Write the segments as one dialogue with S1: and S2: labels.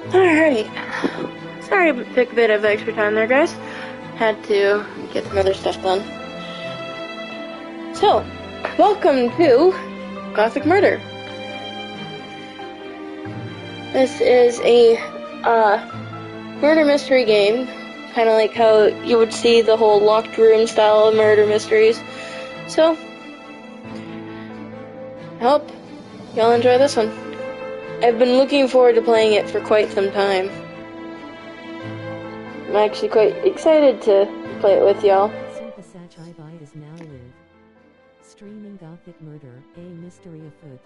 S1: Alright. Sorry it took a bit of extra time there, guys. Had to get some other stuff done. So, welcome to Gothic Murder. This is a murder mystery game, kind of like how you would see the whole locked room style of murder mysteries. So, I hope y'all enjoy this one. I've been looking forward to playing it for quite some time. I'm actually quite excited to play it with y'all.
S2: is now live. Streaming Gothic Murder, a mystery afoot.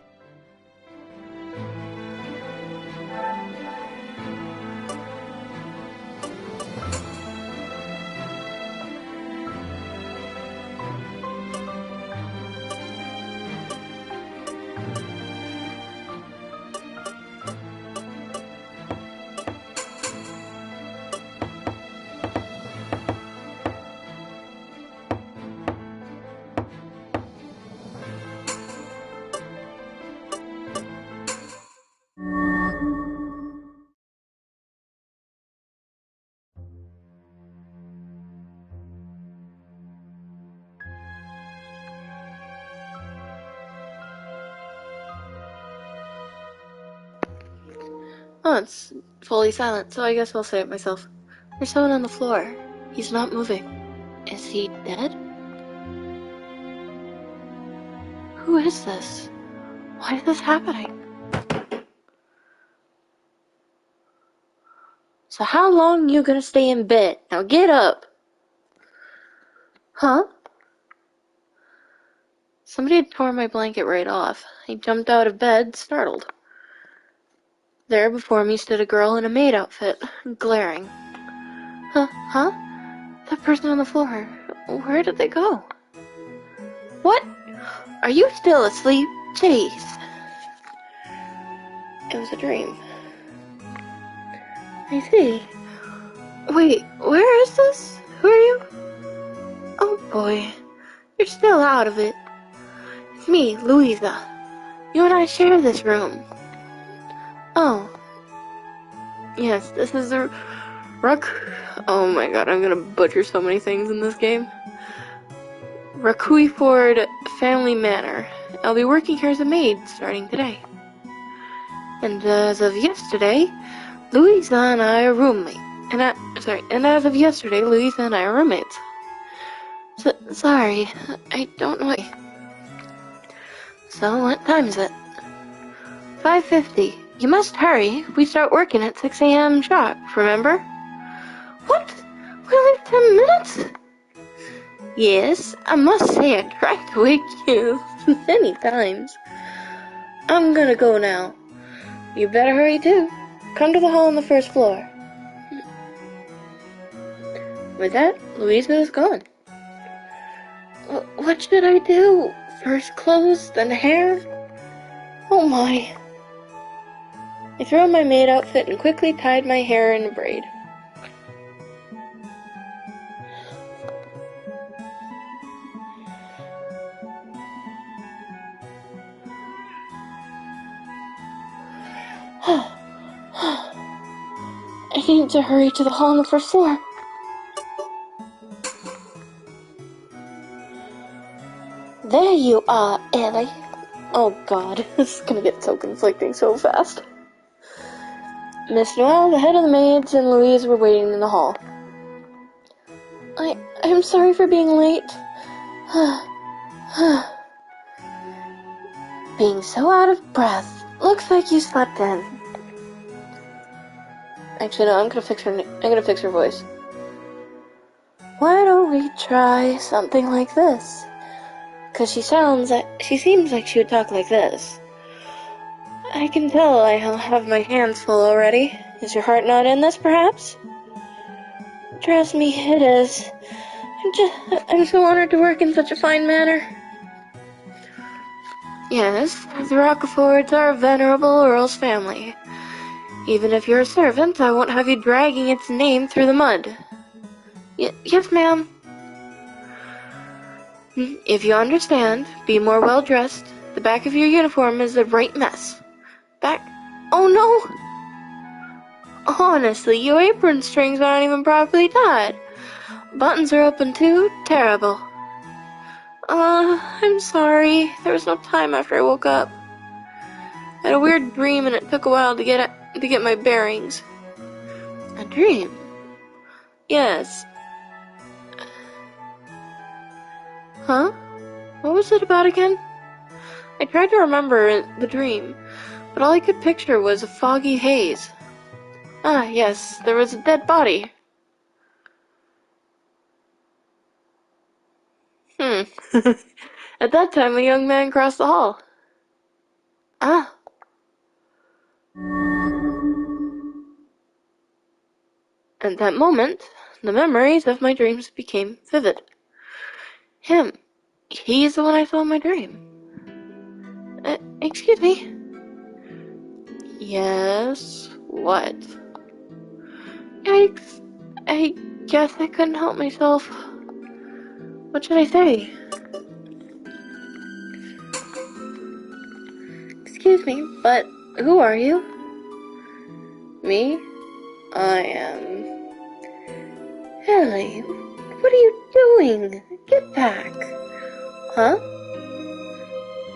S1: Oh, it's fully silent, so I guess I'll say it myself. There's someone on the floor. He's not moving. Is he dead? Who is this? Why is this happening? So how long you gonna stay in bed? Now get up! Huh? Somebody had torn my blanket right off. I jumped out of bed, startled. There before me stood a girl in a maid outfit, glaring. Huh? That person on the floor. Where did they go? What? Are you still asleep? Jeez. It was a dream. I see. Wait, where is this? Who are you? Oh boy, you're still out of it. It's me, Louisa. You and I share this room. Oh. Yes, this is the oh my god, I'm gonna butcher so many things in this game. Rakuiford Family Manor. I'll be working here as a maid starting today. And as of yesterday, Louisa and I are roommates. And as of yesterday, Louisa and I are roommates. Sorry, I don't know. So, what time is it? 5:50. You must hurry. We start working at 6 a.m. sharp, remember? What? We only have 10 minutes? Yes, I must say I tried to wake you many times. I'm gonna go now. You better hurry too. Come to the hall on the first floor. With that, Louisa is gone. What should I do? First clothes, then hair? Oh my. I threw on my maid outfit and quickly tied my hair in a braid. I need to hurry to the hall on the first floor. There you are, Ellie. Oh god, this is gonna get so conflicting so fast. Miss Noel, the head of the maids, and Louise were waiting in the hall. I'm sorry for being late. Being so out of breath. Looks like you slept in. Actually, no, I'm gonna fix her voice. Why don't we try something like this? 'Cause she seems like she would talk like this. I can tell I have my hands full already. Is your heart not in this, perhaps? Trust me, it is. I'm so honored to work in such a fine manner. Yes, the Rockefords are a venerable Earl's family. Even if you're a servant, I won't have you dragging its name through the mud. Yes, ma'am. If you understand, be more well-dressed. The back of your uniform is a right mess. Back... Oh, no! Honestly, your apron strings aren't even properly tied. Buttons are open too? Terrible. I'm sorry. There was no time after I woke up. I had a weird dream and it took a while to get my bearings. A dream? Yes. Huh? What was it about again? I tried to remember the dream, but all I could picture was a foggy haze. Ah, yes, there was a dead body. At that time, a young man crossed the hall. Ah. At that moment, the memories of my dreams became vivid. Him. He's the one I saw in my dream. Excuse me. Yes? What? Yikes. I guess I couldn't help myself. What should I say? Excuse me, but who are you? Me? I am... Ellie, what are you doing? Get back. Huh?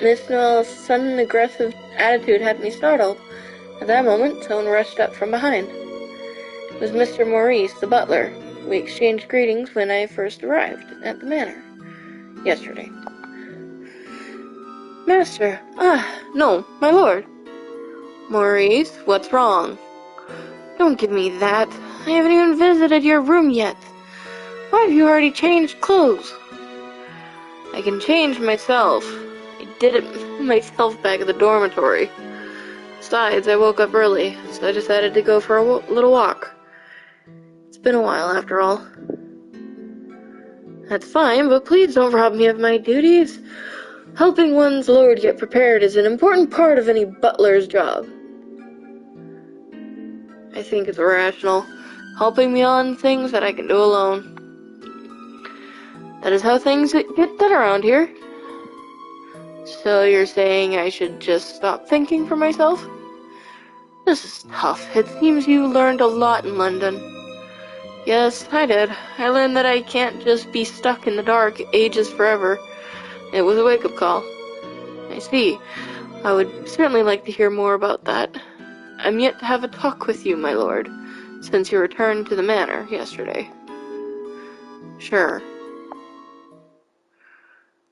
S1: Miss Noel's sudden aggressive attitude had me startled. At that moment, someone rushed up from behind. It was Mr. Maurice, the butler. We exchanged greetings when I first arrived at the manor yesterday. Master, no, my lord. Maurice, what's wrong? Don't give me that. I haven't even visited your room yet. Why have you already changed clothes? I can change myself. I did it myself back at the dormitory. Besides, I woke up early, so I decided to go for a little walk. It's been a while, after all. That's fine, but please don't rob me of my duties. Helping one's lord get prepared is an important part of any butler's job. I think it's rational, helping me on things that I can do alone. That is how things get done around here. So you're saying I should just stop thinking for myself? This is tough. It seems you learned a lot in London. Yes, I did. I learned that I can't just be stuck in the dark ages forever. It was a wake-up call. I see. I would certainly like to hear more about that. I'm yet to have a talk with you, my lord, since you returned to the manor yesterday. Sure.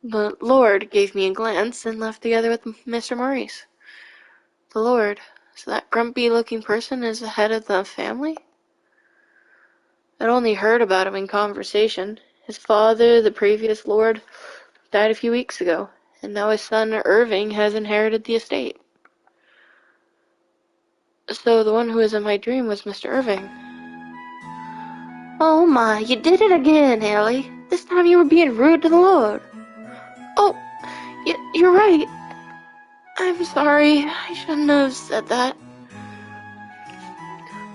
S1: The lord gave me a glance and left together with Mr. Maurice. The lord? So that grumpy-looking person is the head of the family? I'd only heard about him in conversation. His father, the previous lord, died a few weeks ago, and now his son Irving has inherited the estate. So the one who was in my dream was Mr. Irving. Oh my, you did it again, Ellie. This time you were being rude to the Lord. Oh, you're right. I'm sorry. I shouldn't have said that.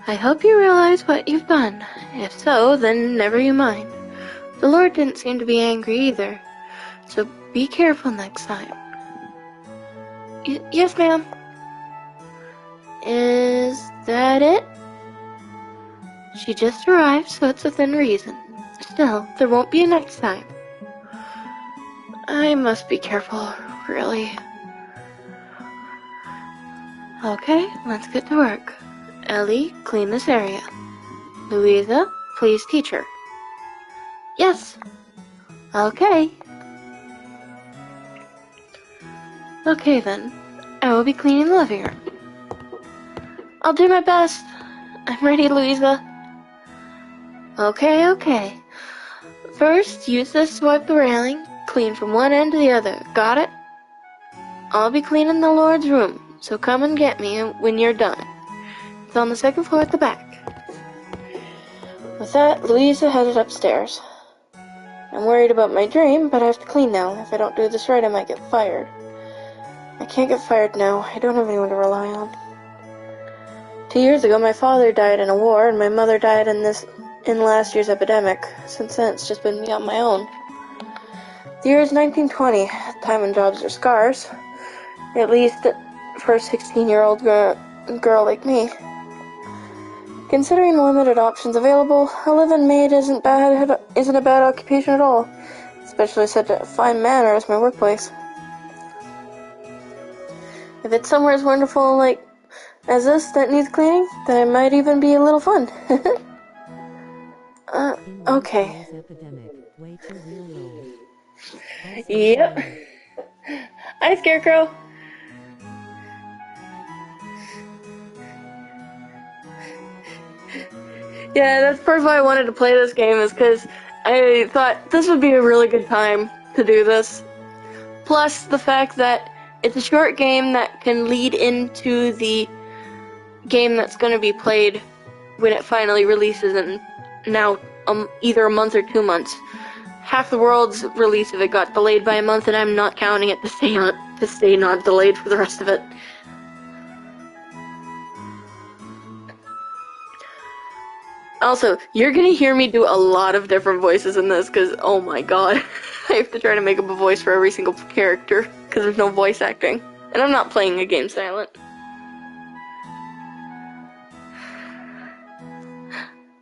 S1: I hope you realize what you've done. If so, then never you mind. The Lord didn't seem to be angry either, so be careful next time. Yes, ma'am. Is that it? She just arrived, so it's within reason. Still, there won't be a next time. I must be careful, really. Okay, let's get to work. Ellie, clean this area. Louisa, please teach her. Yes. Okay. Okay then, I will be cleaning the living room. I'll do my best. I'm ready, Louisa. Okay. First, use this to wipe the railing, clean from one end to the other. Got it? I'll be cleaning the Lord's room, so come and get me when you're done. It's on the second floor at the back. With that, Louisa headed upstairs. I'm worried about my dream, but I have to clean now. If I don't do this right, I might get fired. I can't get fired now. I don't have anyone to rely on. 2 years ago, my father died in a war, and my mother died in last year's epidemic. Since then, it's just been me on my own. The year is 1920, a time when jobs are scarce, at least for a 16-year-old girl like me. Considering the limited options available, a live-in maid isn't a bad occupation at all, especially such a fine manner as my workplace. If it's somewhere as wonderful as this that needs cleaning, then it might even be a little fun. Okay.
S2: Epidemic. Way too real lol.
S1: Yep. Hi, Scarecrow. Yeah, that's part of why I wanted to play this game, is because I thought this would be a really good time to do this. Plus the fact that it's a short game that can lead into the game that's going to be played when it finally releases in now either a month or 2 months. Half the world's release of it got delayed by a month, and I'm not counting it to stay not delayed for the rest of it. Also, you're gonna hear me do a lot of different voices in this, because, oh my god, I have to try to make up a voice for every single character, because there's no voice acting. And I'm not playing a game silent.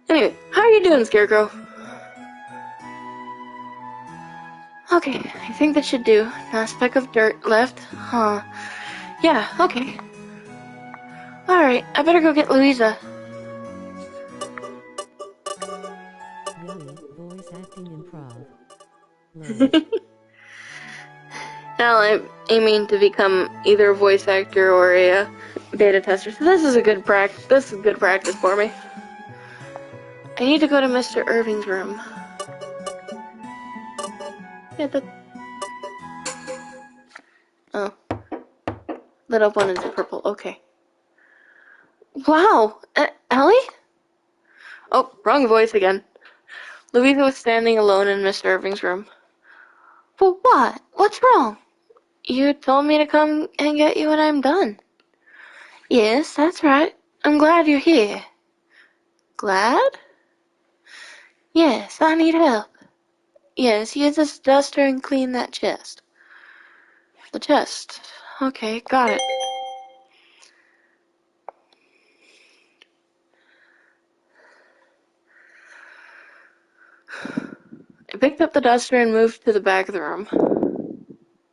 S1: Anyway, how are you doing, Scarecrow? Okay, I think that should do. Not a speck of dirt left. Huh. Yeah, okay. Alright, I better go get Louisa.
S2: Really, voice acting improv.
S1: Now I'm aiming to become either a voice actor or a beta tester, so this is good practice for me. I need to go to Mr. Irving's room. Yeah, oh. Lit up one is purple, okay. Wow! Ellie? Oh, wrong voice again. Louisa was standing alone in Mr. Irving's room. But what? What's wrong? You told me to come and get you when I'm done. Yes, that's right. I'm glad you're here. Glad? Yes, I need help. Yes, use this duster and clean that chest. The chest. Okay, got it. I picked up the duster and moved to the back of the room.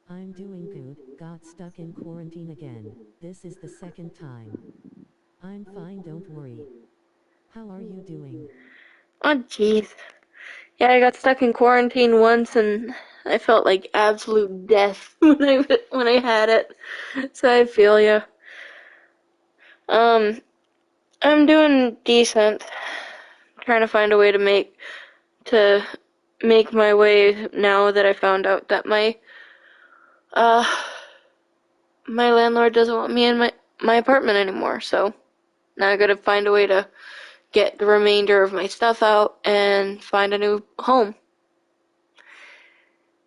S2: I'm doing good. Got stuck in quarantine again. This is the second time. I'm fine, don't worry. How are you doing?
S1: Oh, jeez. Yeah, I got stuck in quarantine once, and I felt like absolute death when I had it. So I feel ya. I'm doing decent. Trying to find a way to make my way now that I found out that my landlord doesn't want me in my apartment anymore. So now I gotta find a way to get the remainder of my stuff out and find a new home.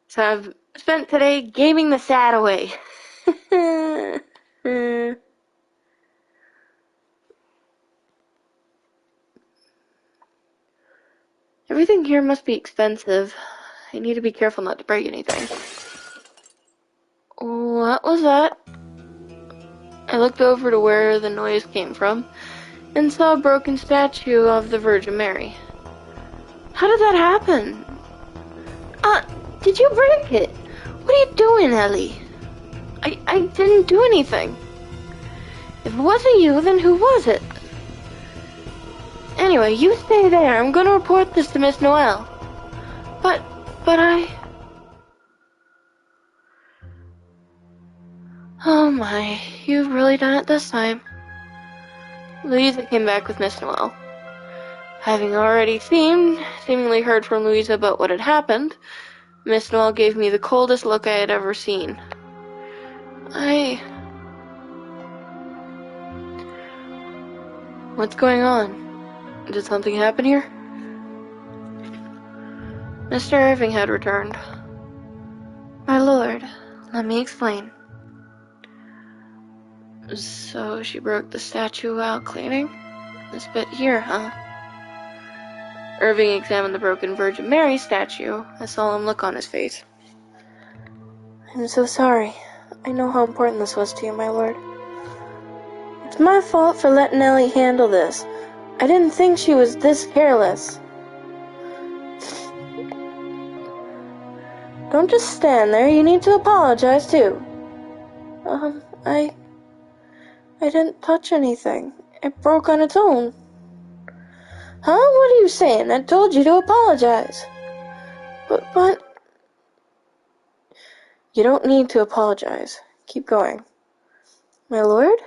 S1: So I've spent today gaming the sad away. Everything here must be expensive. I need to be careful not to break anything. What was that? I looked over to where the noise came from and saw a broken statue of the Virgin Mary. How did that happen? Did you break it? What are you doing, Ellie? I didn't do anything. If it wasn't you, then who was it? Anyway, you stay there. I'm gonna report this to Miss Noel. But Oh my, you've really done it this time. Louisa came back with Miss Noel. Having already seemingly heard from Louisa about what had happened, Miss Noel gave me the coldest look I had ever seen. What's going on? Did something happen here? Mr. Irving had returned. My lord, let me explain. So she broke the statue while cleaning? This bit here, huh? Irving examined the broken Virgin Mary statue, a solemn look on his face. I'm so sorry. I know how important this was to you, my lord. It's my fault for letting Ellie handle this. I didn't think she was this careless. Don't just stand there, you need to apologize too. I didn't touch anything. It broke on its own. Huh? What are you saying? I told you to apologize. But... You don't need to apologize. Keep going. My lord?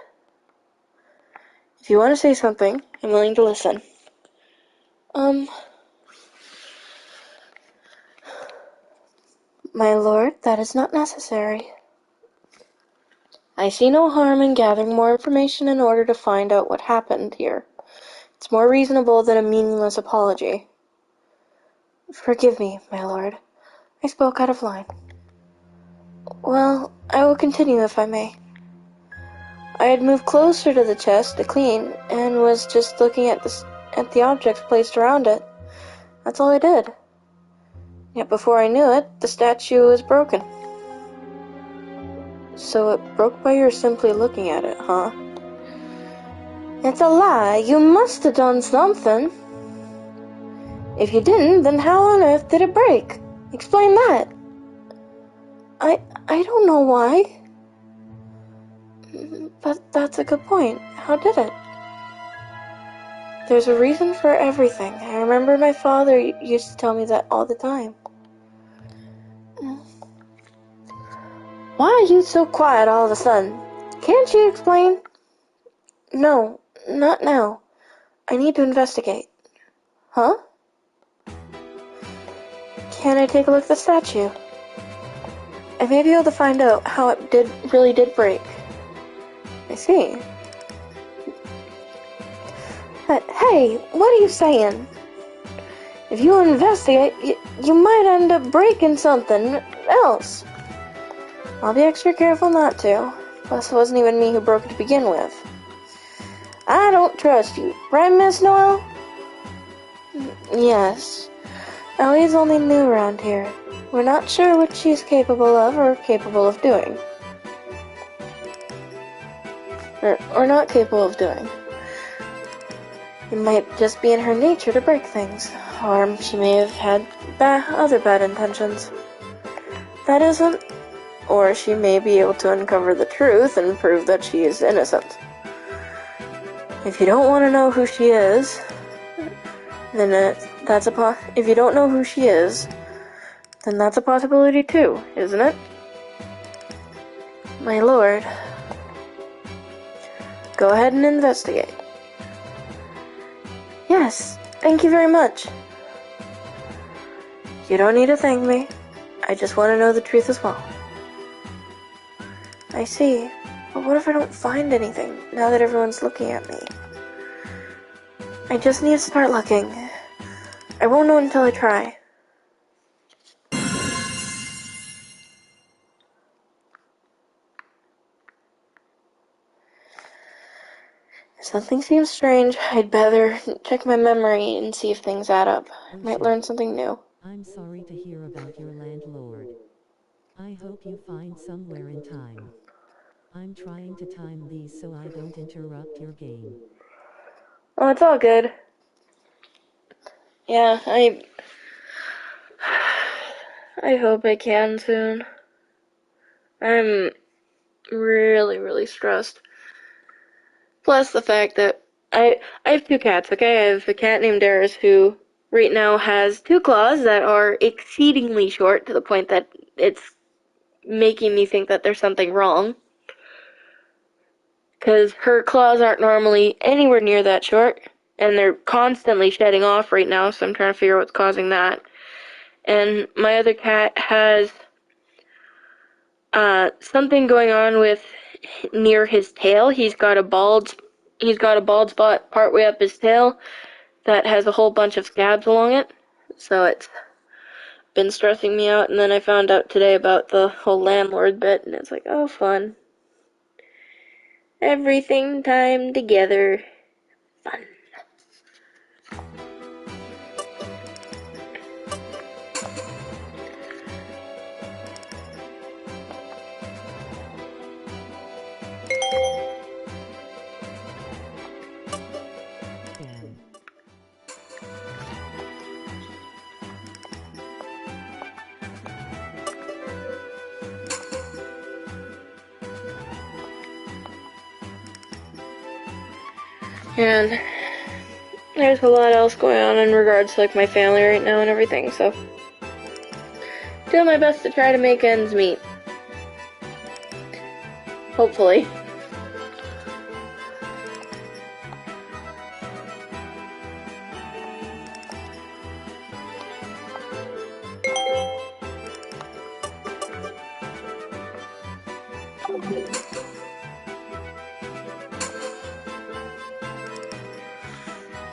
S1: If you want to say something, I'm willing to listen. My lord, that is not necessary. I see no harm in gathering more information in order to find out what happened here. It's more reasonable than a meaningless apology. Forgive me, my lord. I spoke out of line. Well, I will continue if I may. I had moved closer to the chest to clean, and was just looking at the objects placed around it. That's all I did. Yet before I knew it, the statue was broken. So it broke by your simply looking at it, huh? It's a lie. You must have done something. If you didn't, then how on earth did it break? Explain that. I don't know why. But that's a good point. How did it? There's a reason for everything. I remember my father used to tell me that all the time. Why are you so quiet all of a sudden? Can't you explain? No, not now. I need to investigate. Huh? Can I take a look at the statue? I may be able to find out how it really did break. I see. But hey, what are you saying? If you investigate, you might end up breaking something else. I'll be extra careful not to. Plus, it wasn't even me who broke it to begin with. I don't trust you, right, Miss Noel? Yes. Ellie's only new around here. We're not sure what she's capable of or capable of doing. Or not capable of doing. It might just be in her nature to break things. Or she may have had other bad intentions. That isn't... Or she may be able to uncover the truth and prove that she is innocent. If you don't want to know who she is, then if you don't know who she is, then that's a possibility too, isn't it? My lord, go ahead and investigate. Yes, thank you very much. You don't need to thank me. I just want to know the truth as well. I see. But what if I don't find anything, now that everyone's looking at me? I just need to start looking. I won't know until I try. If something seems strange, I'd better check my memory and see if things add up. I might learn something new.
S2: I'm sorry to hear about your landlord. I hope you find somewhere in time. I'm trying to time these so I don't interrupt your game.
S1: Oh, it's all good. Yeah, I hope I can soon. I'm really, really stressed. Plus the fact that I have two cats, okay? I have a cat named Darius who right now has two claws that are exceedingly short to the point that it's making me think that there's something wrong. Because her claws aren't normally anywhere near that short, and they're constantly shedding off right now, so I'm trying to figure out what's causing that. And my other cat has something going on with near his tail. He's got a bald spot partway up his tail that has a whole bunch of scabs along it. So it's been stressing me out. And then I found out today about the whole landlord bit, and it's like, oh, fun. Everything timed together. Fun.
S2: Dan.
S1: And there's a lot else going on in regards to like my family right now and everything, so doing my best to try to make ends meet. Hopefully.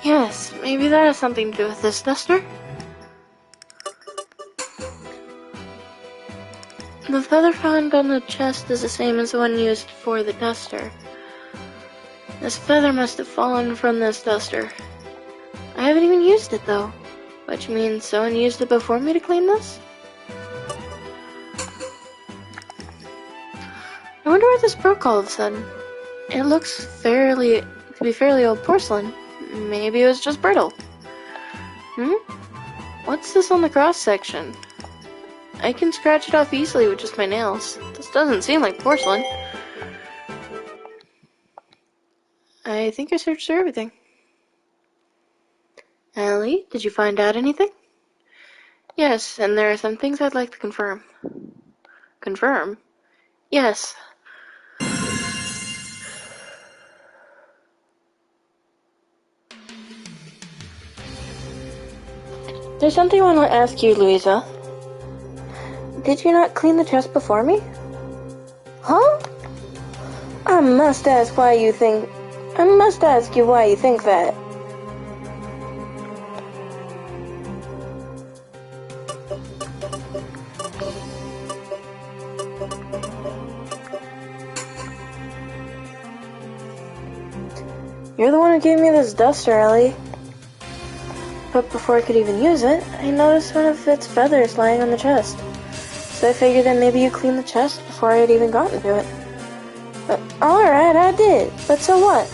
S1: Yes, maybe that has something to do with this duster. The feather found on the chest is the same as the one used for the duster. This feather must have fallen from this duster. I haven't even used it though, which means someone used it before me to clean this? I wonder why this broke all of a sudden. It looks to be fairly old porcelain. Maybe it was just brittle. What's this on the cross section? I can scratch it off easily with just my nails. This doesn't seem like porcelain. I think I searched through everything. Ellie, did you find out anything? Yes, and there are some things I'd like to confirm. Confirm? Yes. There's something I want to ask you, Louisa. Did you not clean the chest before me? Huh? I must ask you why you think that. You're the one who gave me this duster, Ellie. But before I could even use it, I noticed one of its feathers lying on the chest. So I figured that maybe you cleaned the chest before I had even gotten to it. Alright, I did. But so what?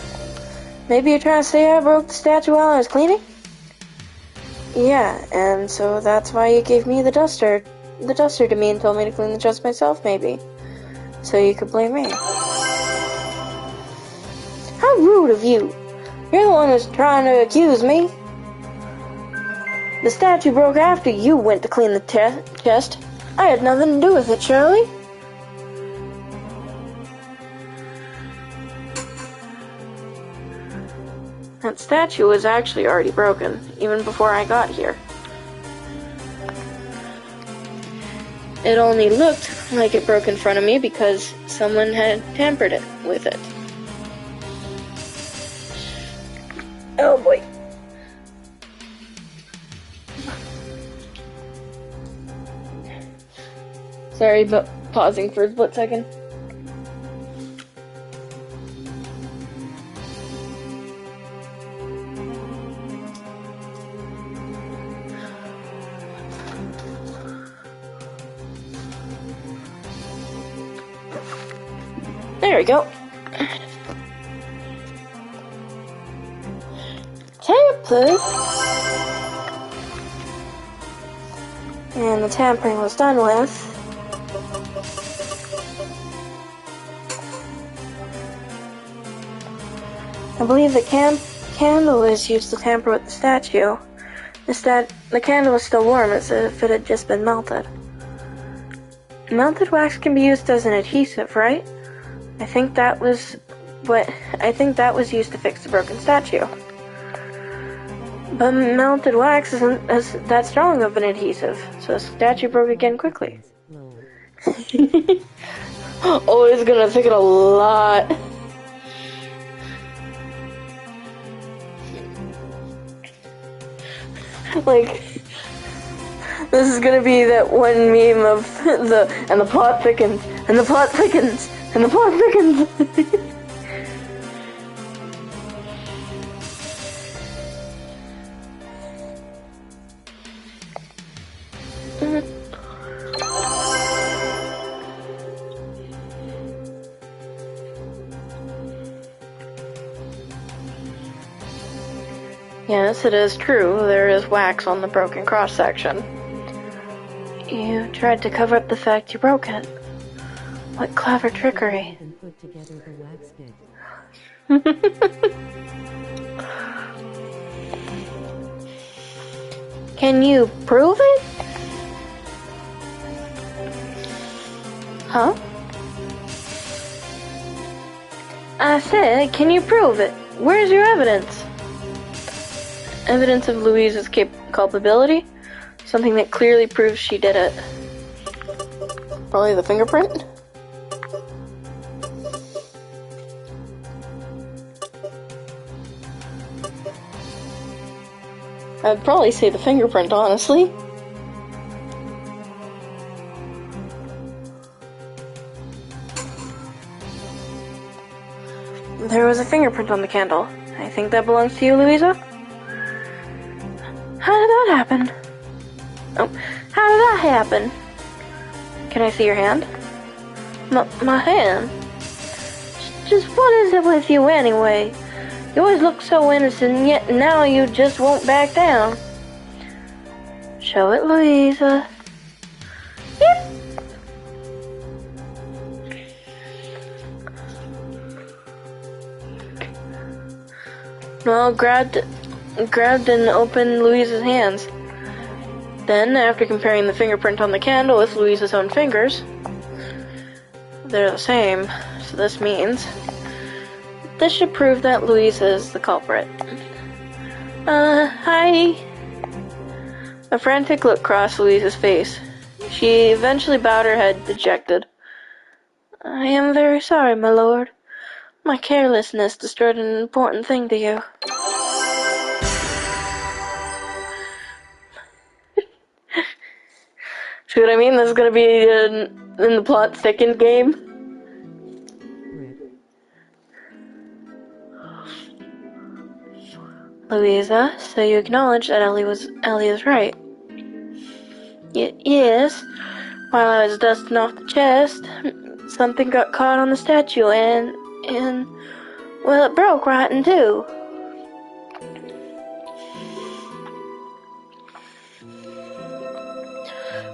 S1: Maybe you're trying to say I broke the statue while I was cleaning? Yeah, and so that's why you gave me the duster to me and told me to clean the chest myself, maybe. So you could blame me. How rude of you! You're the one who's trying to accuse me. The statue broke after you went to clean the chest. I had nothing to do with it, Shirley. That statue was actually already broken, even before I got here. It only looked like it broke in front of me because someone had tampered with it. Oh boy. Sorry about pausing for a split second. There we go. Tampered. And the tampering was done with. I believe the candle is used to tamper with the statue. The candle is still warm as if it had just been melted. Melted wax can be used as an adhesive, right? I think that was used to fix the broken statue. But melted wax isn't that strong of an adhesive, so the statue broke again quickly. Oh, it's gonna take it a lot. Like, this is gonna be that one meme of the plot thickens, and the plot thickens, and the plot thickens. Yes, it is true. There is wax on the broken cross-section. You tried to cover up the fact you broke it. What clever trickery. Can you prove it? Huh? I said, can you prove it? Where's your evidence? Evidence of Louise's culpability? Something that clearly proves she did it. Probably the fingerprint? I'd probably say the fingerprint, honestly. There was a fingerprint on the candle. I think that belongs to you, Louisa? How did that happen? Oh, how did that happen? Can I see your hand? My hand? Just what is it with you anyway? You always look so innocent, yet now you just won't back down. Show it, Louisa. Yep. Well, grabbed and opened Louisa's hands. Then, after comparing the fingerprint on the candle with Louisa's own fingers, they're the same, so this means this should prove that Louisa is the culprit. Hi. A frantic look crossed Louisa's face. She eventually bowed her head, dejected. I am very sorry, my lord. My carelessness destroyed an important thing to you. See what I mean? This is gonna be in the plot's second game.
S2: Rip.
S1: Louisa, so you acknowledge that Ellie is right. Yes. While I was dusting off the chest, something got caught on the statue and well, it broke right in two.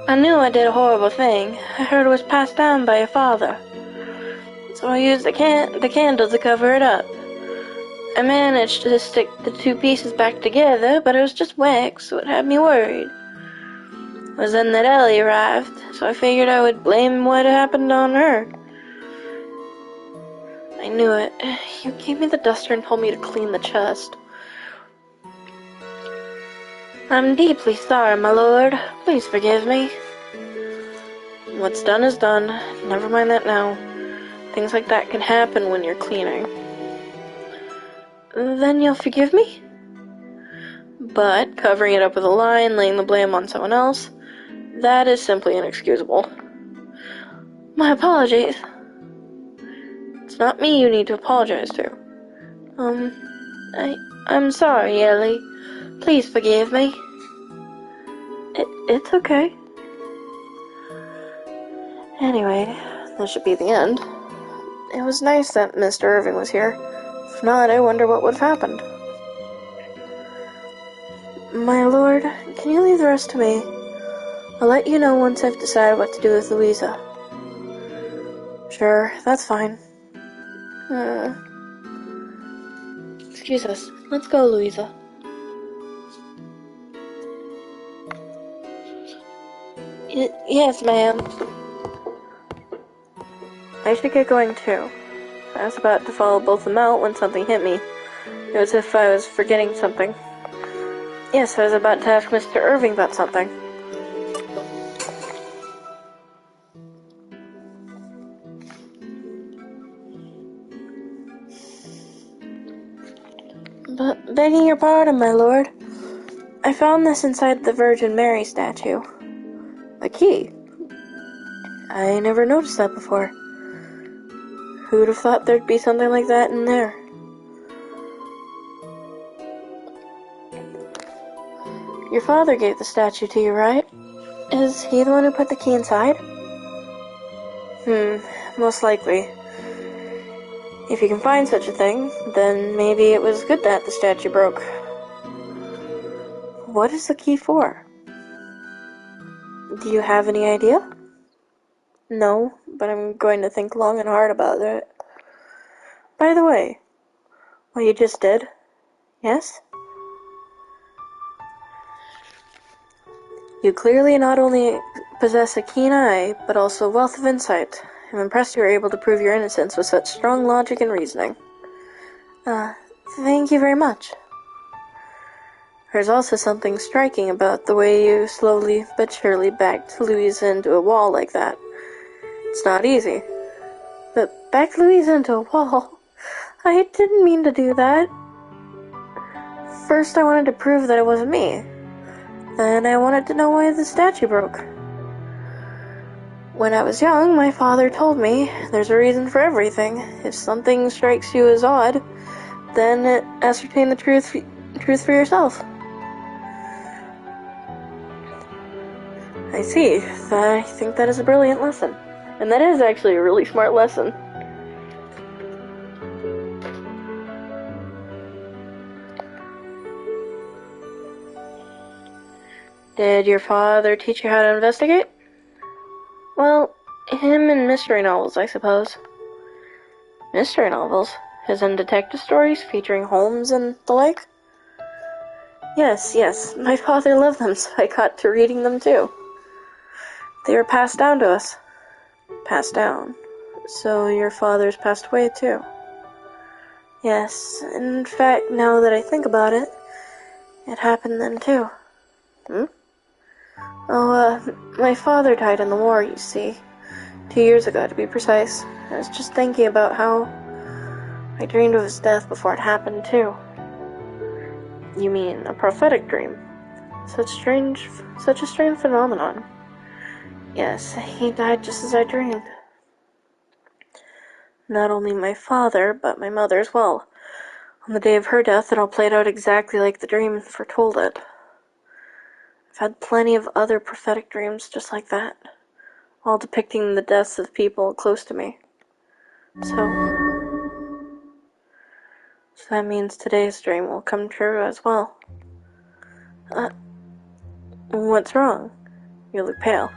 S1: I knew I did a horrible thing. I heard it was passed down by your father. So I used the candle to cover it up. I managed to stick the two pieces back together, but it was just wax, so it had me worried. It was then that Ellie arrived, so I figured I would blame what happened on her. I knew it. You gave me the duster and told me to clean the chest. I'm deeply sorry, my lord. Please forgive me. What's done is done. Never mind that now. Things like that can happen when you're cleaning. Then you'll forgive me? But covering it up with a lie and laying the blame on someone else, that is simply inexcusable. My apologies. It's not me you need to apologize to. I'm sorry, Ellie. Please forgive me. It's okay. Anyway, that should be the end. It was nice that Mr. Irving was here. If not, I wonder what would have happened. My lord, can you leave the rest to me? I'll let you know once I've decided what to do with Louisa. Sure, that's fine. Excuse us. Let's go, Louisa. Yes, ma'am. I should get going too. I was about to follow both of them out when something hit me. It was as if I was forgetting something. Yes, I was about to ask Mr. Irving about something. But begging your pardon, my lord, I found this inside the Virgin Mary statue. A key. I never noticed that before. Who'd have thought there'd be something like that in there? Your father gave the statue to you, right? Is he the one who put the key inside? Most likely. If you can find such a thing, then maybe it was good that the statue broke. What is the key for? Do you have any idea? No, but I'm going to think long and hard about it. By the way, what you just did, yes? You clearly not only possess a keen eye, but also a wealth of insight. I'm impressed you were able to prove your innocence with such strong logic and reasoning. Thank you very much. There's also something striking about the way you slowly but surely backed Louisa into a wall like that. It's not easy. But back Louisa into a wall? I didn't mean to do that. First I wanted to prove that it wasn't me. Then I wanted to know why the statue broke. When I was young, my father told me there's a reason for everything. If something strikes you as odd, then ascertain the truth for yourself. I see. I think that is a brilliant lesson. And that is actually a really smart lesson. Did your father teach you how to investigate? Well, him and mystery novels, I suppose. Mystery novels? As in detective stories featuring Holmes and the like? Yes, my father loved them, so I got to reading them too. They were passed down to us. Passed down. So your father's passed away too? Yes, in fact, now that I think about it, it happened then too. My father died in the war, you see. 2 years ago, to be precise. I was just thinking about how I dreamed of his death before it happened, too. You mean a prophetic dream? Such a strange phenomenon. Yes, he died just as I dreamed. Not only my father, but my mother as well. On the day of her death, it all played out exactly like the dream foretold it. I've had plenty of other prophetic dreams just like that, all depicting the deaths of people close to me. So that means today's dream will come true as well. What's wrong? You look pale.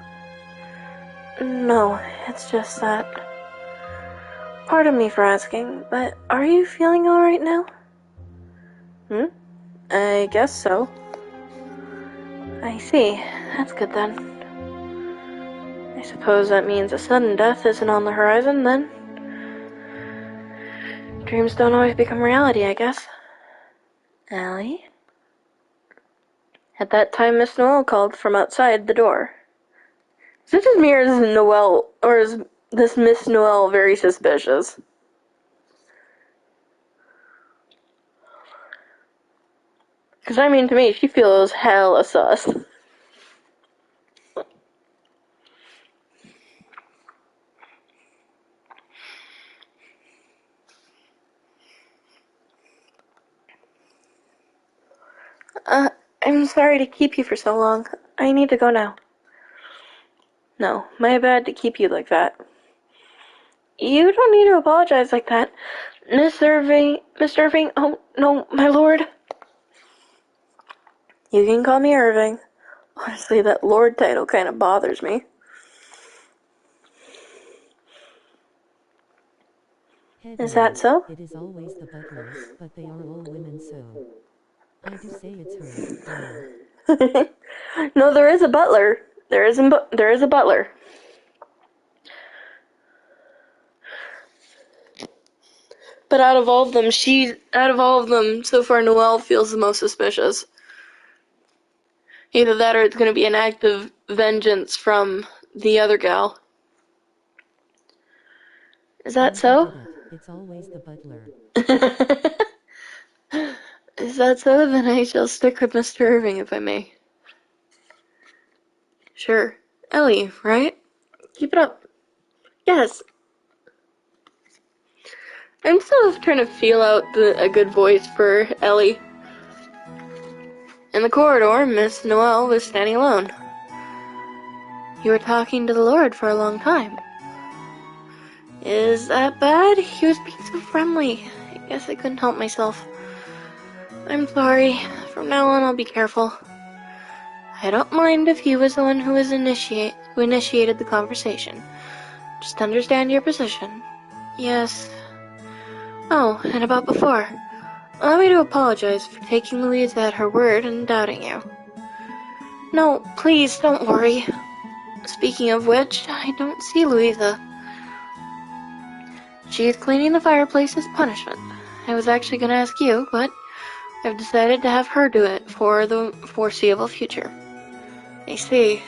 S1: No, it's just that. Pardon me for asking, but are you feeling alright now? I guess so. I see. That's good then. I suppose that means a sudden death isn't on the horizon then? Dreams don't always become reality, I guess. Allie? At that time, Miss Noel called from outside the door. Is it just me, or is Noel, or is this Miss Noel very suspicious? Because, I mean, to me, she feels hella sus. I'm sorry to keep you for so long. I need to go now. No, my bad to keep you like that. You don't need to apologize like that. Mr. Irving, oh, no, my lord. You can call me Irving. Honestly, that lord title kind of bothers me. Is that so?
S2: It is always the butler, but they are all women, so I do say it's her, though.
S1: No, there is a butler. There is a butler. But out of all of them, so far, Noelle feels the most suspicious. Either that or it's going to be an act of vengeance from the other gal. Is that so?
S2: It's always the butler.
S1: Is that so? Then I shall stick with Mr. Irving, if I may. Sure. Ellie, right? Keep it up. Yes. I'm still trying to feel out a good voice for Ellie. In the corridor, Miss Noelle was standing alone. You were talking to the Lord for a long time. Is that bad? He was being so friendly. I guess I couldn't help myself. I'm sorry. From now on, I'll be careful. I don't mind if he was the one who initiated the conversation. Just understand your position. Yes. Oh, and about before. Allow me to apologize for taking Louise at her word and doubting you. No, please, don't worry. Speaking of which, I don't see Louisa. She is cleaning the fireplace as punishment. I was actually going to ask you, but I've decided to have her do it for the foreseeable future. I see.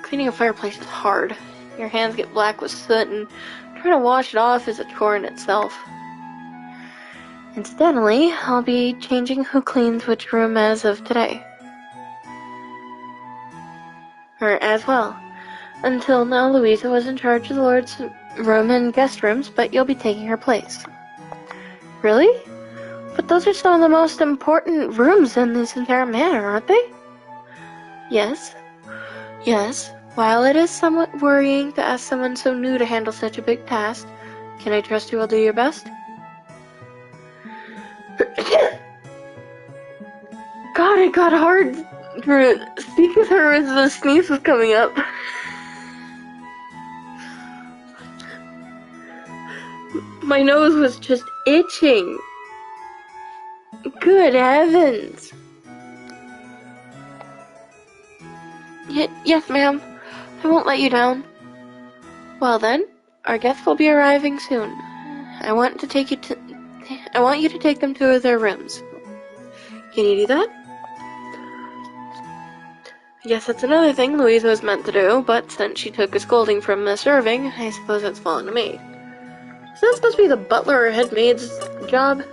S1: Cleaning a fireplace is hard. Your hands get black with soot, and trying to wash it off is a chore in itself. Incidentally, I'll be changing who cleans which room as of today. Or as well. Until now, Louisa was in charge of the Lord's room and guest rooms, but you'll be taking her place. Really? But those are some of the most important rooms in this entire manor, aren't they? Yes. Yes. While it is somewhat worrying to ask someone so new to handle such a big task, can I trust you will do your best? God, it got hard to speak with her as the sneeze was coming up. My nose was just itching. Good heavens. Yes, ma'am. I won't let you down. Well then, our guests will be arriving soon. I want you to take them to their rooms. Can you do that? I guess that's another thing Louisa was meant to do, but since she took a scolding from Miss Irving, I suppose it's fallen to me. Is that supposed to be the butler or head maid's job?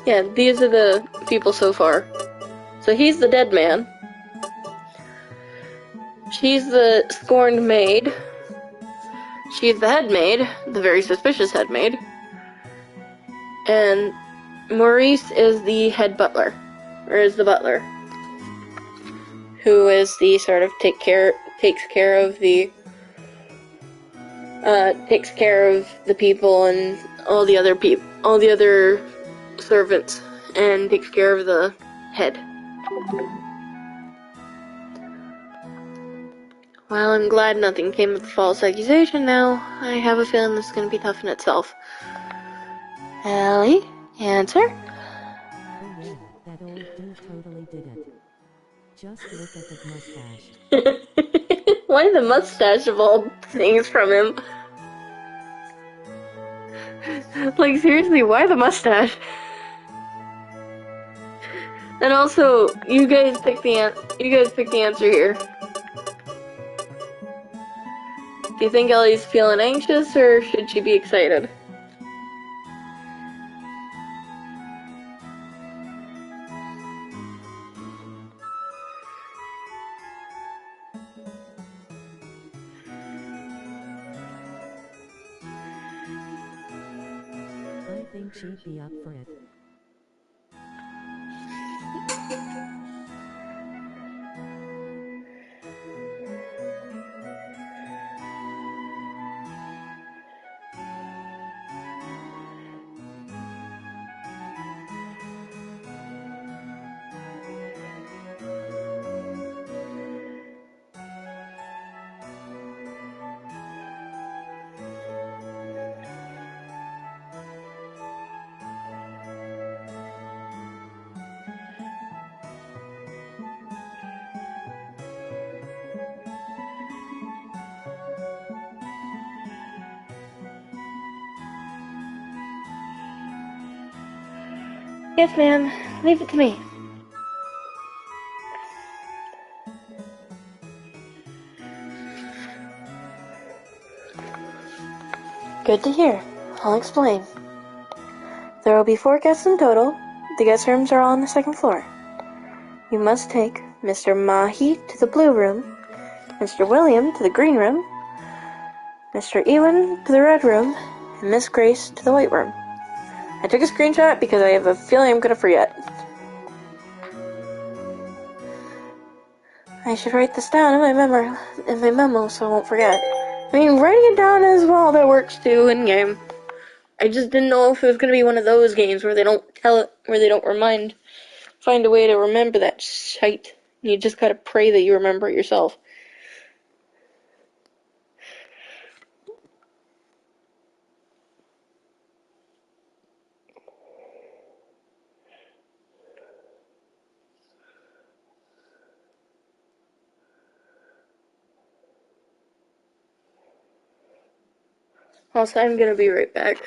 S1: Yeah, these are the people so far. So he's the dead man. She's the scorned maid. She's the head maid, the very suspicious head maid. And Maurice is the head butler, or is the butler, who is the sort of takes care of the people and all the other servants, and takes care of the head. While I'm glad nothing came of the false accusation now, I have a feeling this is going to be tough in itself. Ellie, answer?
S2: Oh yeah, that old dude totally did it. Just look at that mustache.
S1: Why the mustache of all things from him? Like, seriously, why the mustache? And also, you guys pick the answer here. Do you think Ellie's feeling anxious, or should she be excited?
S2: I think she'd be up for it.
S1: Yes, ma'am. Leave it to me. Good to hear. I'll explain. There will be 4 guests in total. The guest rooms are all on the 2nd floor. You must take Mr. Mahi to the blue room, Mr. William to the green room, Mr. Ewan to the red room, and Miss Grace to the white room. I took a screenshot because I have a feeling I'm gonna forget. I should write this down in my memo so I won't forget. I mean, writing it down as well, that works too in game. I just didn't know if it was gonna be one of those games where they don't find a way to remember that shite. You just gotta pray that you remember it yourself. Also, I'm gonna be right back.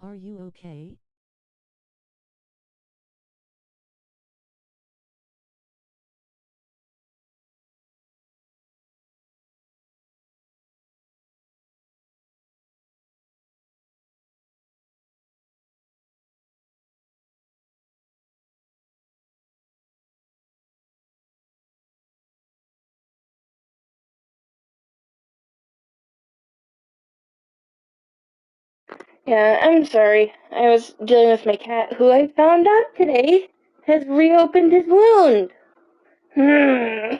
S2: Are you okay?
S1: Yeah, I'm sorry. I was dealing with my cat, who I found out today has reopened his wound. Hmm.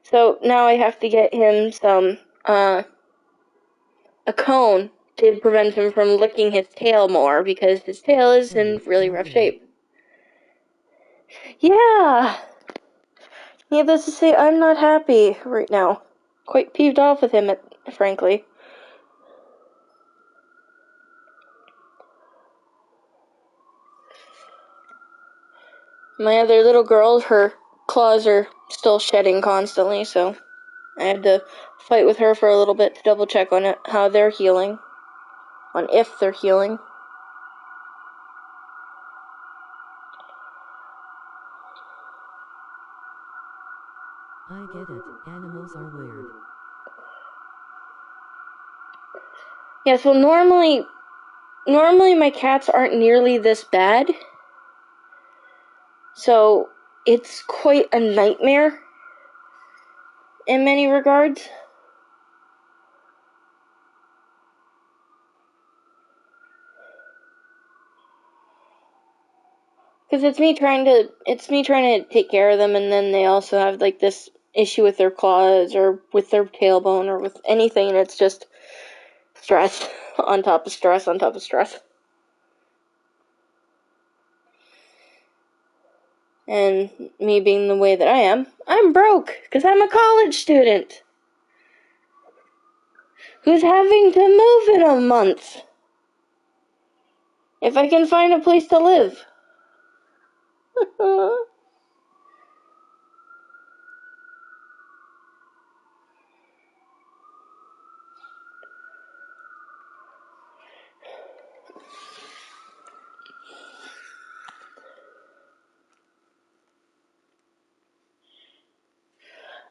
S1: So now I have to get him a cone to prevent him from licking his tail more because his tail is in really rough shape. Yeah. Needless to say, I'm not happy right now. Quite peeved off with him, frankly. My other little girl, her claws are still shedding constantly, so I had to fight with her for a little bit to double check on it, how they're healing, on if they're healing.
S2: I get it, animals are weird.
S1: Yeah, so normally my cats aren't nearly this bad, so it's quite a nightmare in many regards. Because it's me trying to take care of them, and then they also have like this issue with their claws or with their tailbone or with anything, and it's just stress on top of stress on top of stress. And me being the way that I am, I'm broke because I'm a college student who's having to move in a month if I can find a place to live.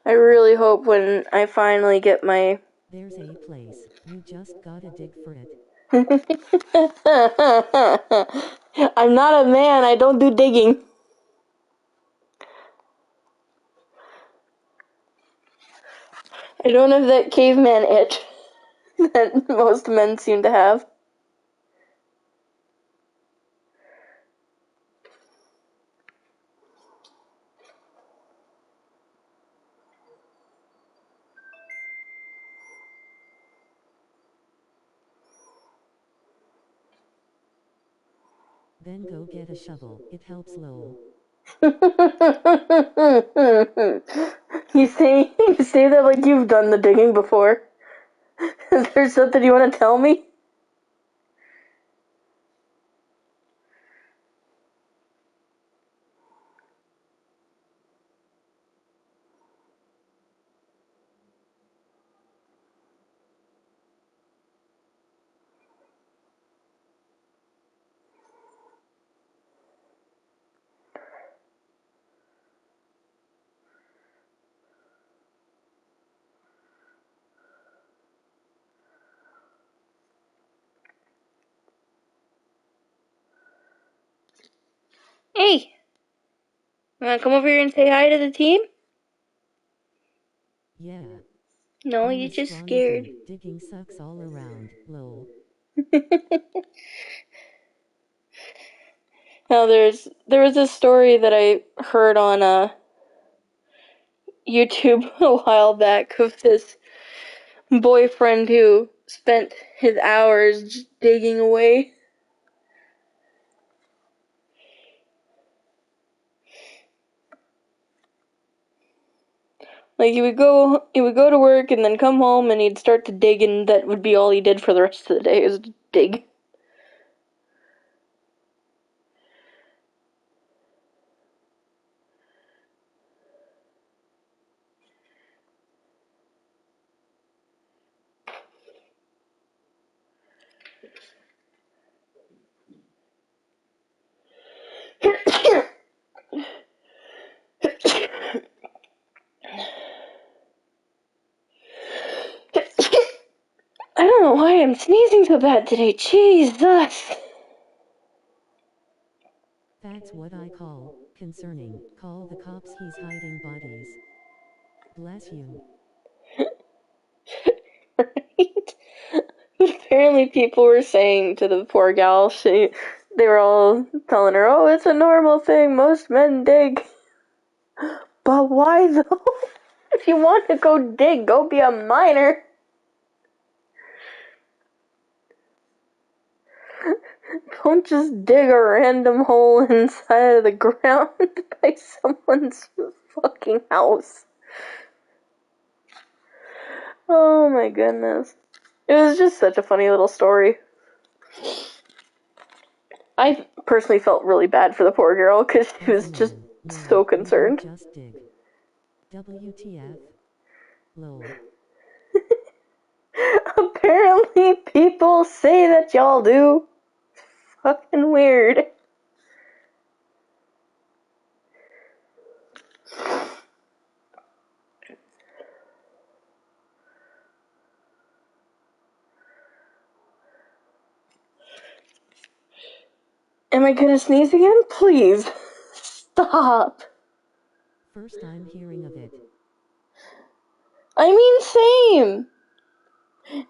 S1: I really hope when I finally get my...
S2: There's a place, you just gotta dig for it.
S1: I'm not a man, I don't do digging. I don't have that caveman itch that most men seem to have.
S2: Then go get a shovel, it helps lol.
S1: You say that like you've done the digging before. Is there something you want to tell me? Hey, wanna come over here and say hi to the team?
S2: Yeah.
S1: No,
S2: I'm
S1: you
S2: a
S1: just
S2: scrawny
S1: scared.
S2: dude, digging sucks all around, lol.
S1: Now there was a story that I heard on YouTube a while back of this boyfriend who spent his hours just digging away. Like he would go to work and then come home and he'd start to dig, and that would be all he did for the rest of the day, is dig. know why I'm sneezing so bad today. Jesus.
S2: That's what I call concerning. Call the cops, he's hiding bodies. Bless you.
S1: Right? But apparently people were saying to the poor gal, they were all telling her, oh, it's a normal thing, most men dig. But why though? If you want to go dig, go be a miner. Don't just dig a random hole inside of the ground by someone's fucking house. Oh my goodness. It was just such a funny little story. I personally felt really bad for the poor girl because she was just so concerned.
S2: Just dig. WTF? Lol.
S1: Apparently people say that y'all do. Fucking weird. Am I gonna sneeze again? Please. Stop.
S2: First time hearing of it.
S1: I mean, same.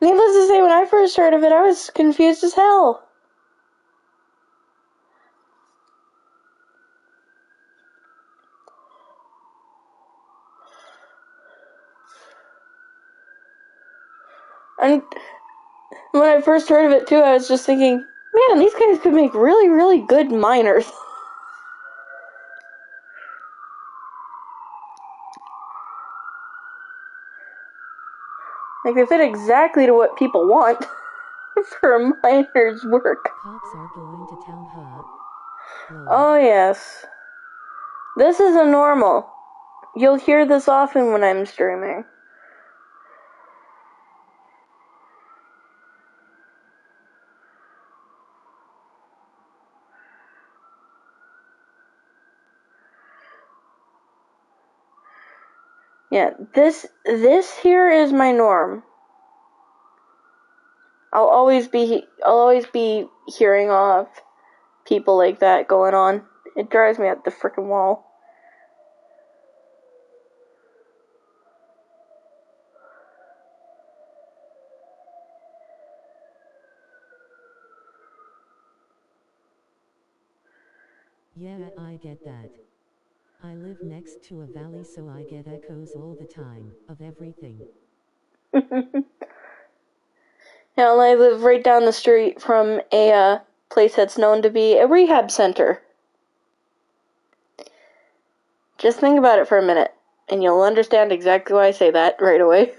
S1: Needless to say, when I first heard of it, I was confused as hell. And when I first heard of it, too, I was just thinking, man, these guys could make really, really good miners. Like, they fit exactly to what people want for a miner's work.
S2: Cops are going to town, huh? Lol.
S1: Oh, yes. This isn't normal. You'll hear this often when I'm streaming. Yeah, this here is my norm. I'll always be hearing of people like that going on. It drives me up the frickin' wall.
S2: Yeah, I get that. I live next to a valley, so I get echoes all the time, of everything.
S1: Now, I live right down the street from a place that's known to be a rehab center. Just think about it for a minute, and you'll understand exactly why I say that right away.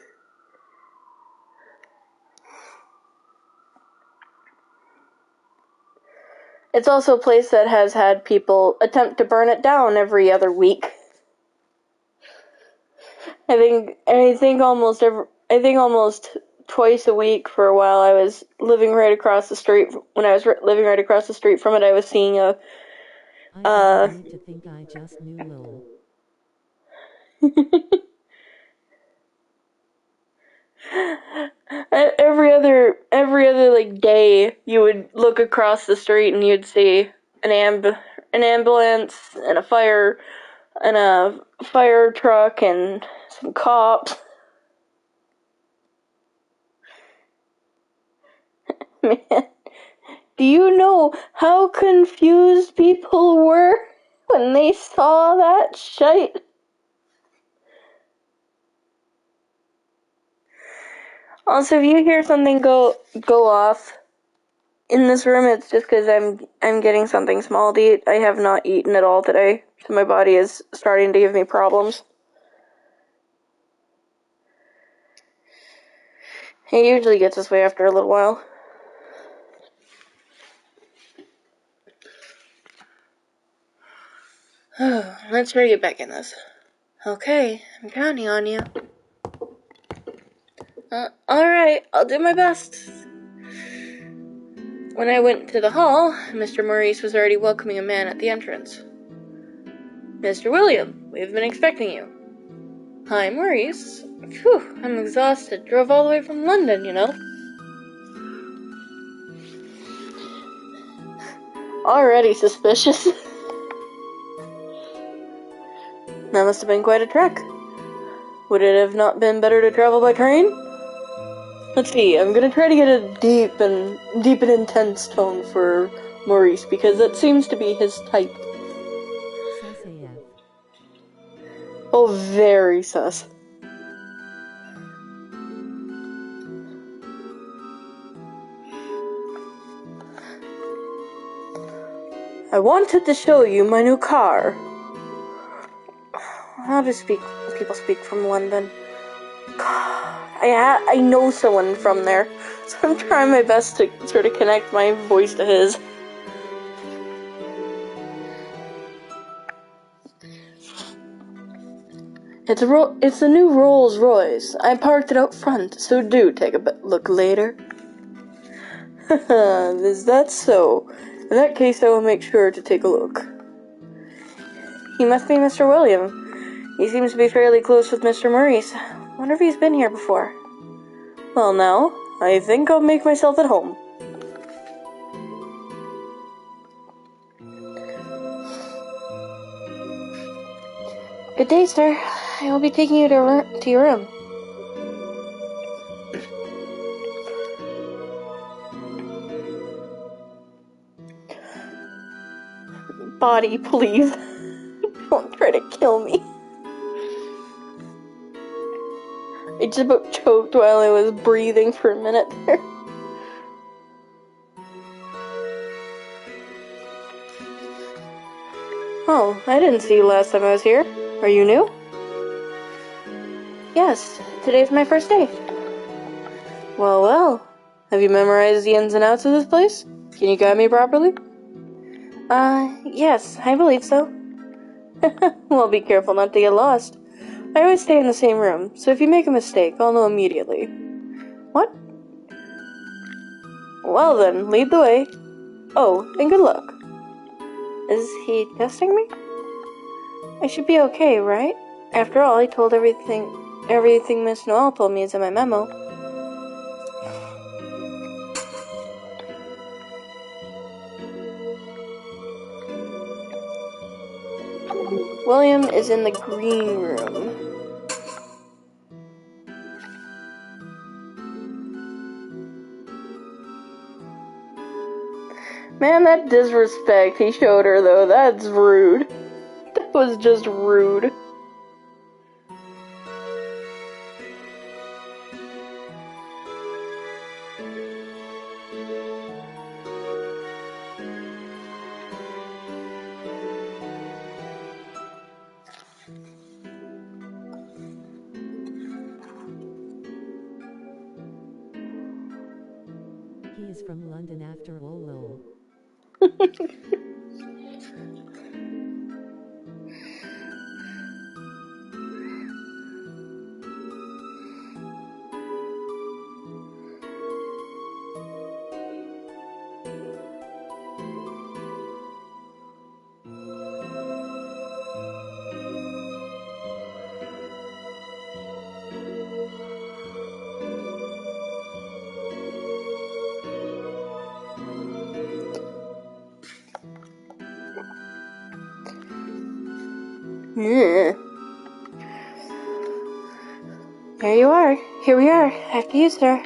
S1: It's also a place that has had people attempt to burn it down every other week. I think almost twice a week for a while I was living right across the street. When I was living right across the street from it, I was seeing a
S2: I need to think I just knew lol.
S1: every other like day you would look across the street and you'd see an ambulance and a fire truck and some cops. Man, do you know how confused people were when they saw that shite? Also, if you hear something go off in this room, it's just because I'm getting something small to eat. I have not eaten at all today, so my body is starting to give me problems. It usually gets this way after a little while. Let's try to get back in this. Okay, I'm counting on you. Alright, I'll do my best. When I went to the hall, Mr. Maurice was already welcoming a man at the entrance. Mr. William, we've been expecting you. Hi, Maurice. Phew, I'm exhausted. Drove all the way from London, you know. Already suspicious. That must have been quite a trek. Would it have not been better to travel by train? Let's see, I'm gonna try to get a deep and intense tone for Maurice, because that seems to be his type.
S2: Sus AF.
S1: Oh, very sus. I wanted to show you my new car. How do people speak from London? I know someone from there, so I'm trying my best to sort of connect my voice to his. It's a new Rolls Royce. I parked it out front, so do take a look later. Is that so? In that case, I will make sure to take a look. He must be Mr. William. He seems to be fairly close with Mr. Maurice. Wonder if he's been here before. Well now, I think I'll make myself at home. Good day, sir. I will be taking you to your room. Body, please. Don't try to kill me. I just about choked while I was breathing for a minute there. Oh, I didn't see you last time I was here. Are you new? Yes, today's my first day. Well, well. Have you memorized the ins and outs of this place? Can you guide me properly? Yes, I believe so. Well, be careful not to get lost. I always stay in the same room, so if you make a mistake, I'll know immediately. What? Well then, lead the way. Oh, and good luck. Is he testing me? I should be okay, right? After all, I told everything Miss Noel told me is in my memo. William is in the green room. Man, that disrespect he showed her, though, that's rude. That was just rude.
S2: He is from London after all, lol.
S1: Yeah. Here we are. After you, sir.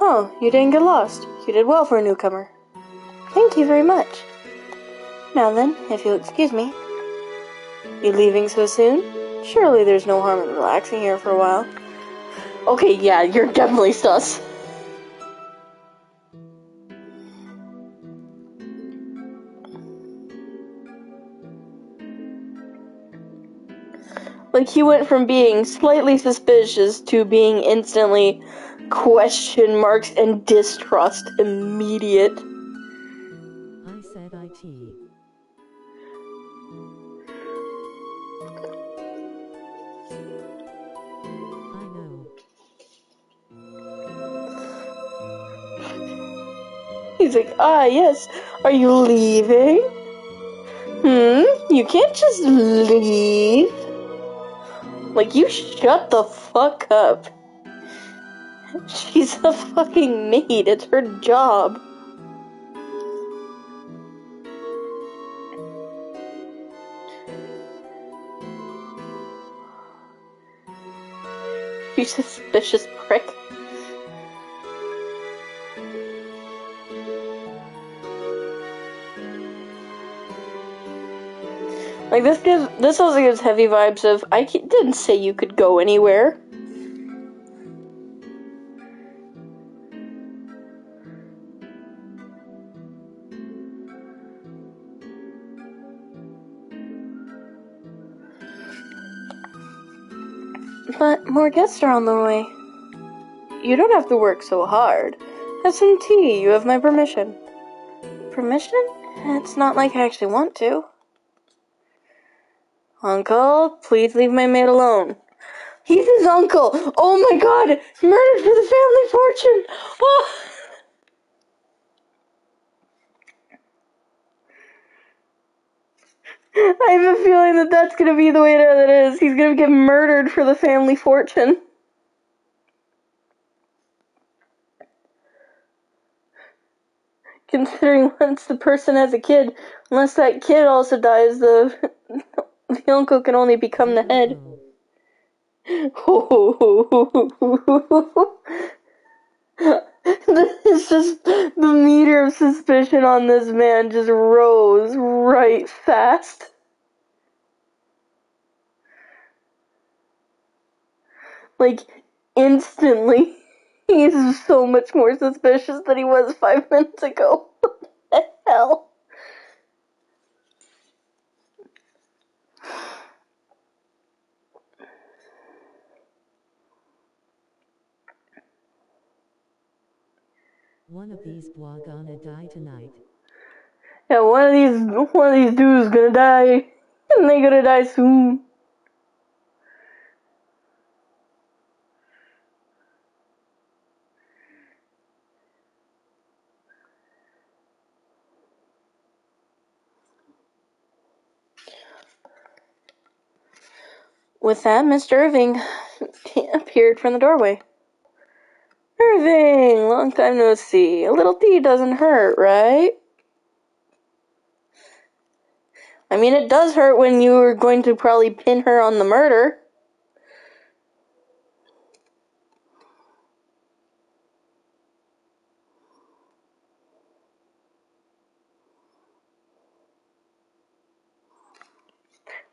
S1: Oh, you didn't get lost. You did well for a newcomer. Thank you very much. Now then, if you'll excuse me. You leaving so soon? Surely there's no harm in relaxing here for a while. Okay, yeah, you're definitely sus. Like, he went from being slightly suspicious to being instantly question marks and distrust immediate.
S2: I said IT. I know.
S1: He's like, yes, are you leaving? You can't just leave. Like, you shut the fuck up. She's a fucking maid, it's her job. You suspicious prick. Like, this also gives heavy vibes of, didn't say you could go anywhere. But more guests are on the way. You don't have to work so hard. Have some tea, you have my permission. Permission? It's not like I actually want to. Uncle, please leave my maid alone. He's his uncle! Oh my god! Murdered for the family fortune! Oh! I have a feeling that that's gonna be the way that it is. He's gonna get murdered for the family fortune. Considering once the person has a kid, unless that kid also dies, the uncle can only become the head. It's just the meter of suspicion on this man just rose right fast. Like, instantly. He's so much more suspicious than he was 5 minutes ago. What the hell?
S2: One of these bois gonna die tonight.
S1: Yeah, one of these dudes gonna die. And they gonna die soon. With that, Mr. Irving appeared from the doorway. Irving, long time no see. A little tea doesn't hurt, right? I mean, it does hurt when you were going to probably pin her on the murder.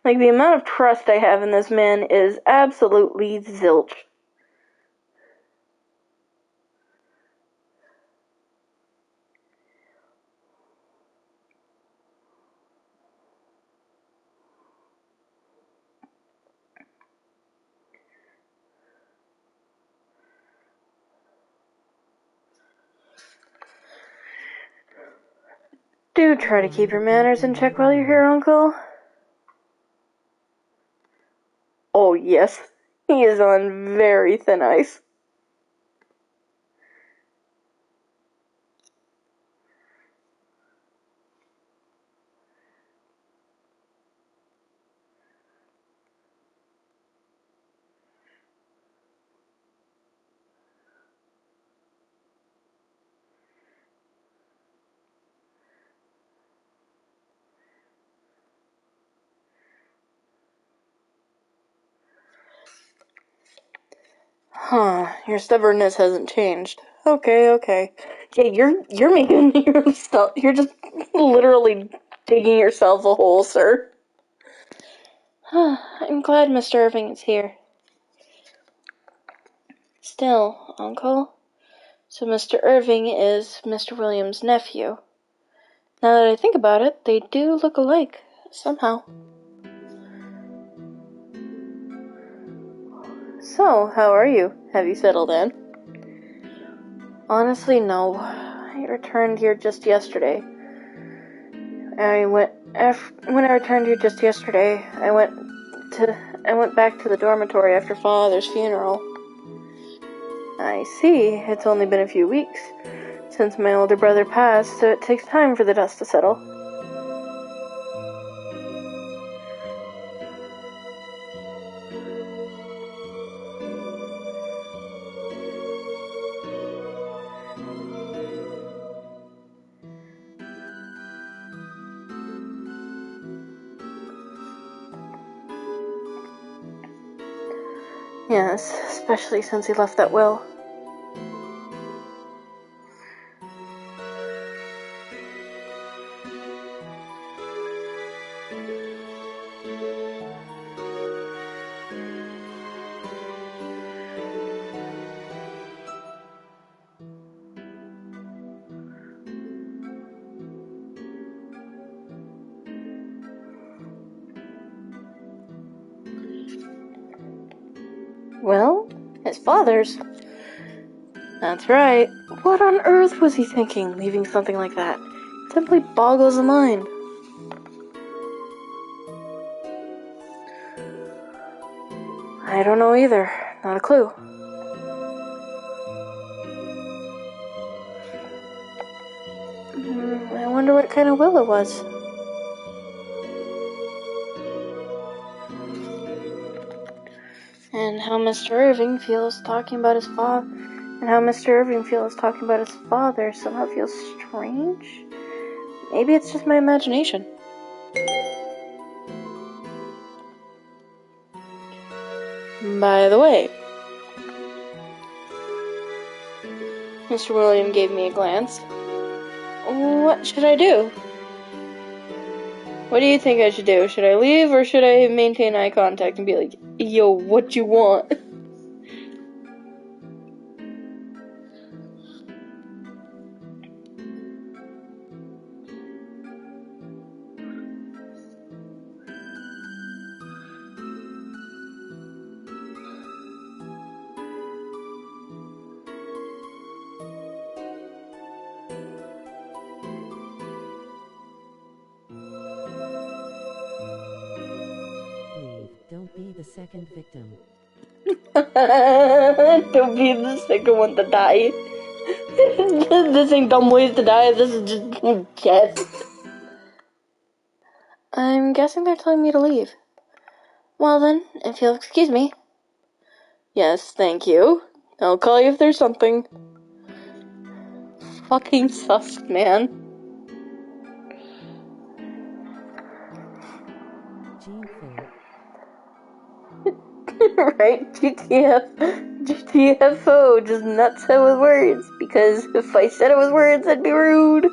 S1: Like, the amount of trust I have in this man is absolutely zilch. Do try to keep your manners in check while you're here, Uncle. Oh, yes. He is on very thin ice. Huh, your stubbornness hasn't changed. Okay. Yeah, you're making yourself, you're just literally digging yourself a hole, sir. I'm glad Mr. Irving is here. Still, Uncle, so Mr. Irving is Mr. Williams' nephew. Now that I think about it, they do look alike, somehow. So, how are you? Have you settled in? Honestly, no. I returned here just yesterday. When I returned here just yesterday, I went back to the dormitory after Father's funeral. I see, it's only been a few weeks since my older brother passed, so it takes time for the dust to settle. Yes, especially since he left that will. Well, his father's. That's right. What on earth was he thinking, leaving something like that? It simply boggles the mind. I don't know either. Not a clue. I wonder what kind of will it was. And how Mr. Irving feels talking about his father. And how Mr. Irving feels talking about his father somehow feels strange. Maybe it's just my imagination. By the way, Mr. William gave me a glance. What should I do? What do you think I should do? Should I leave or should I maintain eye contact and be like, yo, what you want?
S2: Leave. Don't be the second victim.
S1: Don't be the second one to die. This ain't dumb ways to die, this is just death. I'm guessing they're telling me to leave. Well then, if you'll excuse me. Yes, thank you. I'll call you if there's something. Fucking sus, man. Right? GTFO, just nuts it with words, because if I said it with words, that'd be rude.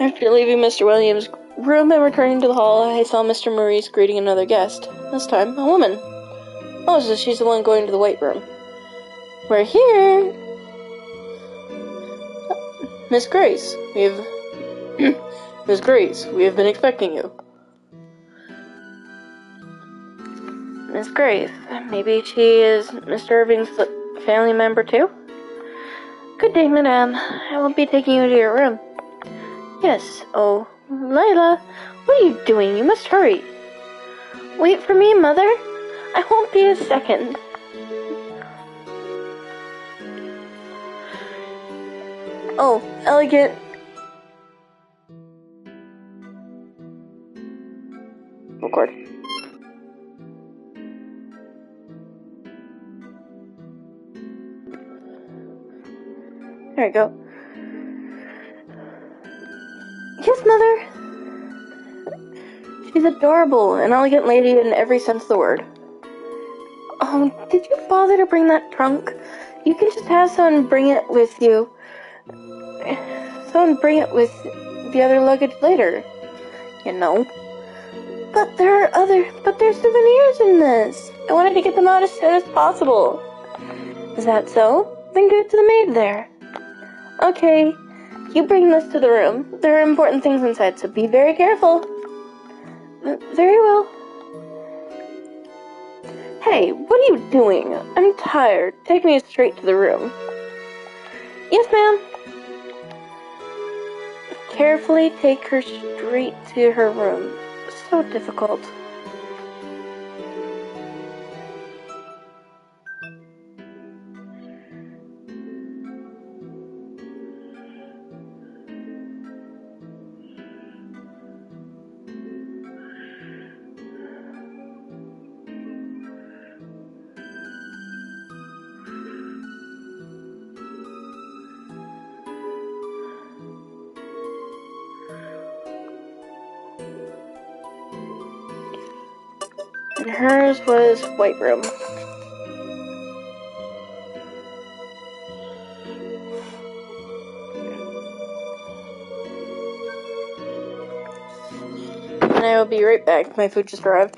S1: After leaving Mr. Williams' room and returning to the hall, I saw Mr. Maurice greeting another guest, this time a woman. Oh, so she's the one going to the white room. We're here! Miss Grace, Miss Grace, we have been expecting you. Miss Grace, maybe she is Mr. Irving's family member too? Good day, madame. I will be taking you to your room. Yes, oh, Lila, what are you doing? You must hurry. Wait for me, mother. I won't be a second. Oh, elegant. Record. There we go. Yes, mother. She's adorable, an elegant lady in every sense of the word. Oh, did you bother to bring that trunk? You can just have someone bring it with you. Someone bring it with the other luggage later. You know. But there's souvenirs in this. I wanted to get them out as soon as possible. Is that so? Then give it to the maid there. Okay, you bring this to the room. There are important things inside, so be very careful. Very well. Hey, what are you doing? I'm tired. Take me straight to the room. Yes, ma'am. Carefully take her straight to her room. So difficult. And hers was white room. And I will be right back. My food just arrived.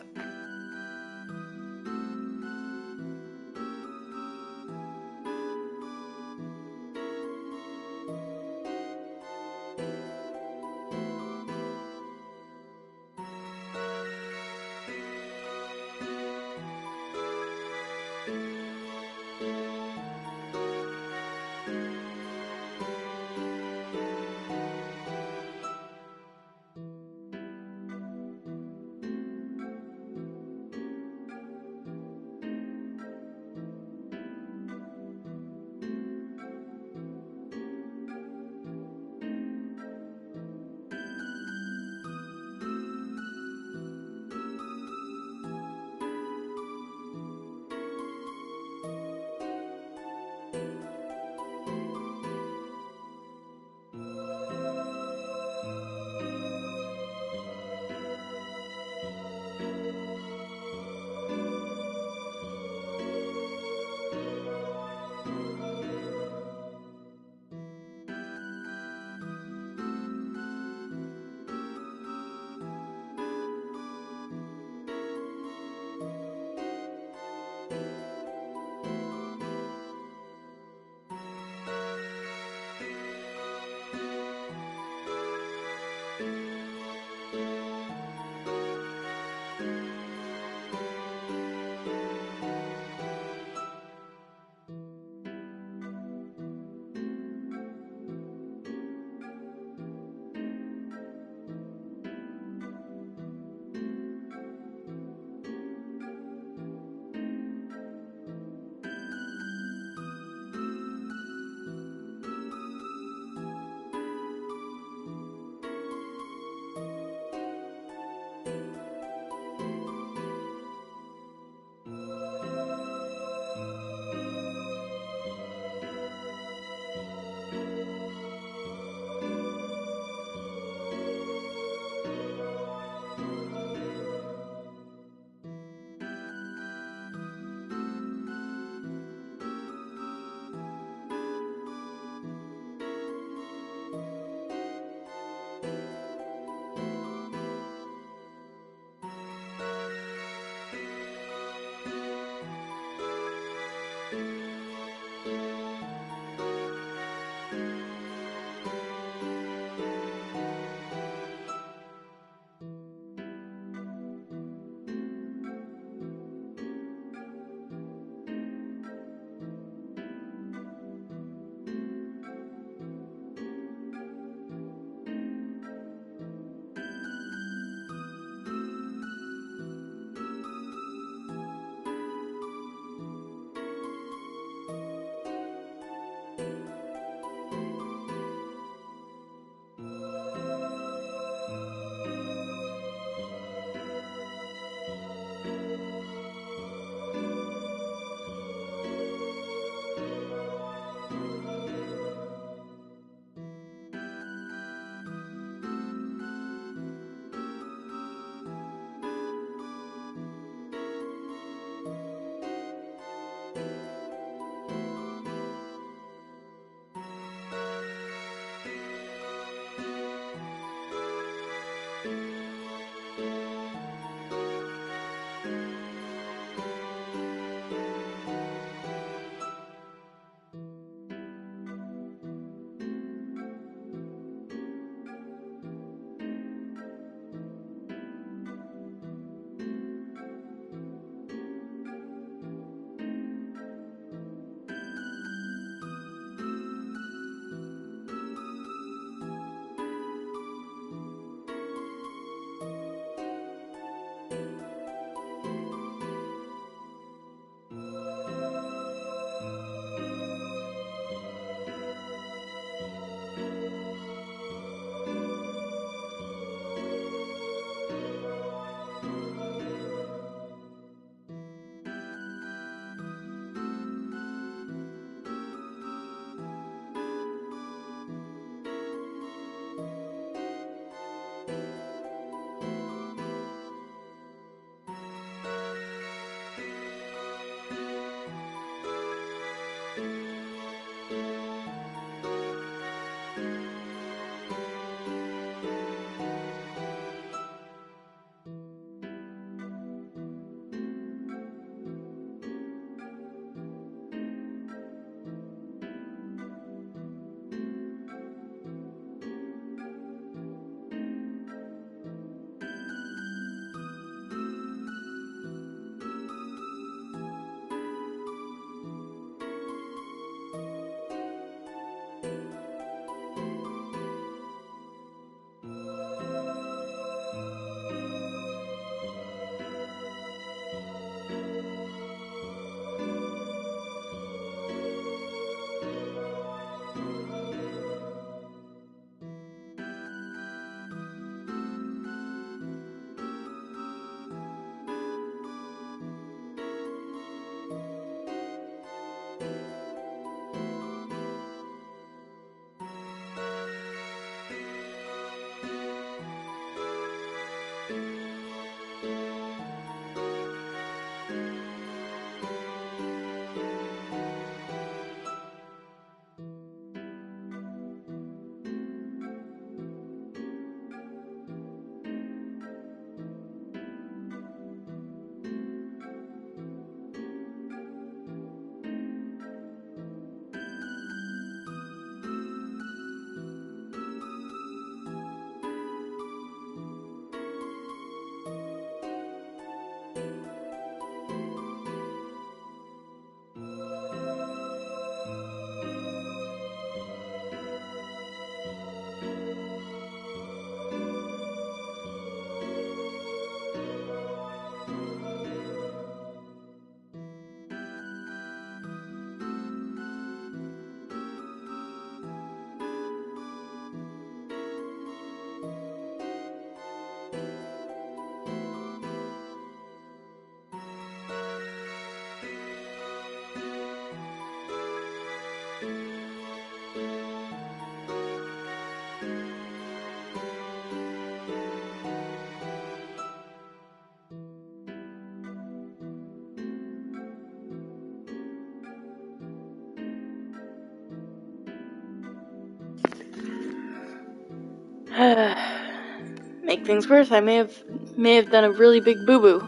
S1: make things worse, I may have done a really big boo-boo.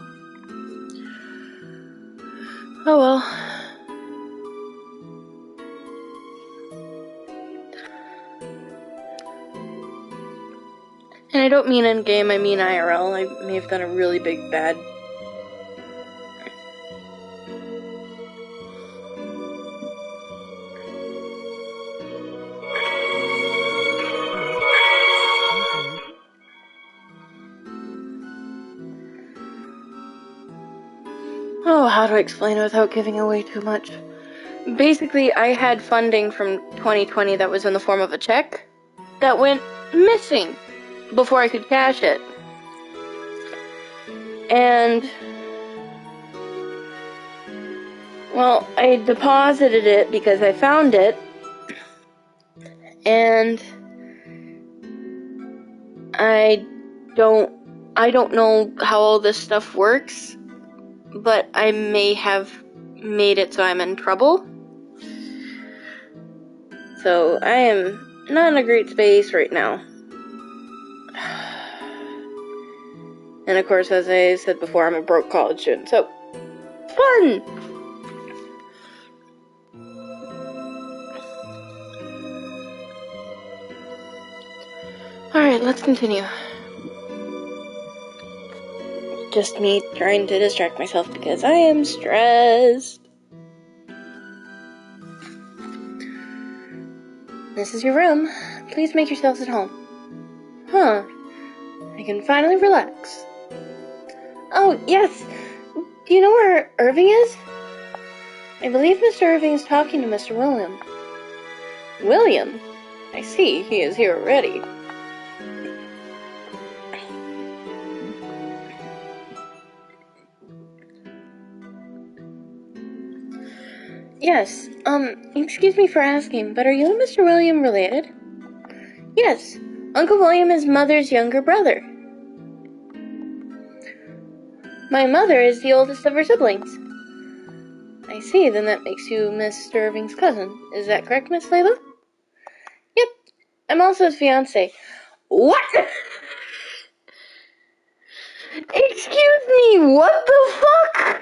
S1: Oh well. And I don't mean in-game, I mean IRL. I may have done a really big bad. Oh, how do I explain it without giving away too much? Basically, I had funding from 2020 that was in the form of a check that went missing before I could cash it. And, well, I deposited it because I found it, and I don't know how all this stuff works, but I may have made it so I'm in trouble. So I am not in a great space right now. And of course, as I said before, I'm a broke college student, so fun! Alright, let's continue. Just me trying to distract myself because I am stressed. This is your room. Please make yourselves at home. Huh. I can finally relax. Oh, yes. Do you know where Irving is? I believe Mr. Irving is talking to Mr. William. William? I see, he is here already. Yes, excuse me for asking, but are you and Mr. William related? Yes, Uncle William is Mother's younger brother. My mother is the oldest of her siblings. I see, then that makes you Mr. Irving's cousin. Is that correct, Miss Layla? Yep, I'm also his fiancé. What? Excuse me, what the fuck?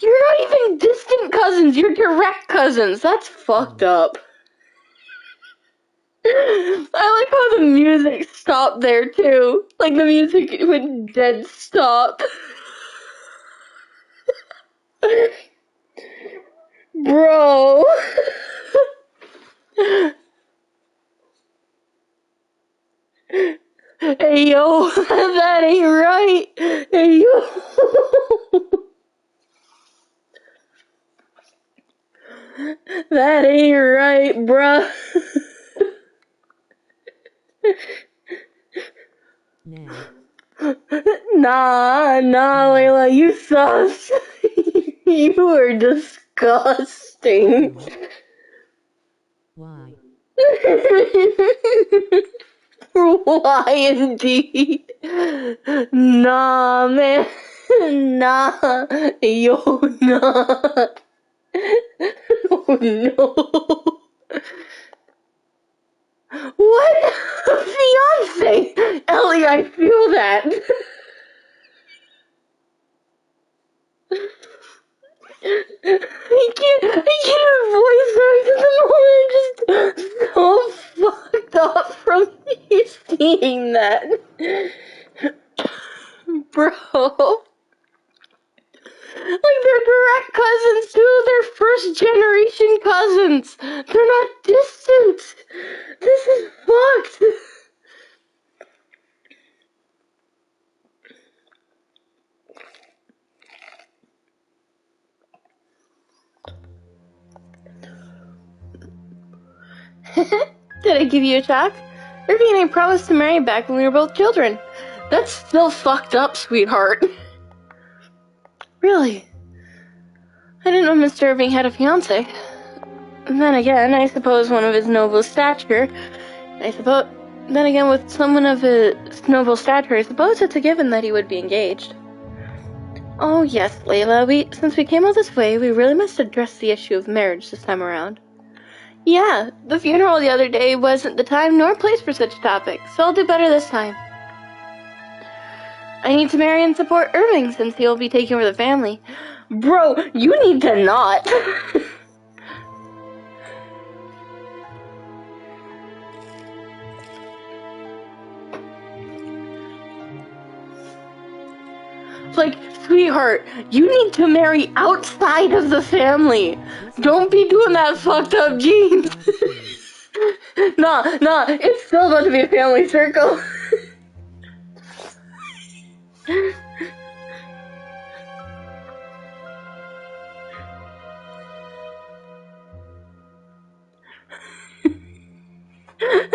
S1: You're not even distant cousins, you're direct cousins. That's fucked up. I like how the music stopped there, too. Like, the music went dead stop. Bro. Hey, yo, that ain't right. Hey, yo. That ain't right, bruh. Nah, Layla, you sus. You are disgusting.
S2: Why?
S1: Why indeed? Nah, man. Nah. Yo, nah. Oh, no. What? Fiance! Ellie, I feel that. I can't voice her because I'm just so fucked up from me seeing that. Bro. Like, they're direct cousins too. They're first generation cousins. They're not distant. This is fucked. Did I give you a shock? Irving and I promised to marry back when we were both children. That's still fucked up, sweetheart. Really? I didn't know Mr. Irving had a fiancé. And then again, I suppose one of his noble stature. Then again, with someone of his noble stature, I suppose it's a given that he would be engaged. Oh yes, Layla, since we came all this way, we really must address the issue of marriage this time around. Yeah, the funeral the other day wasn't the time nor place for such a topic, so I'll do better this time. I need to marry and support Irving since he'll be taking over the family. Bro, you need to not. Like, sweetheart, you need to marry outside of the family. Don't be doing that fucked up jeans. Nah, it's still about to be a family circle.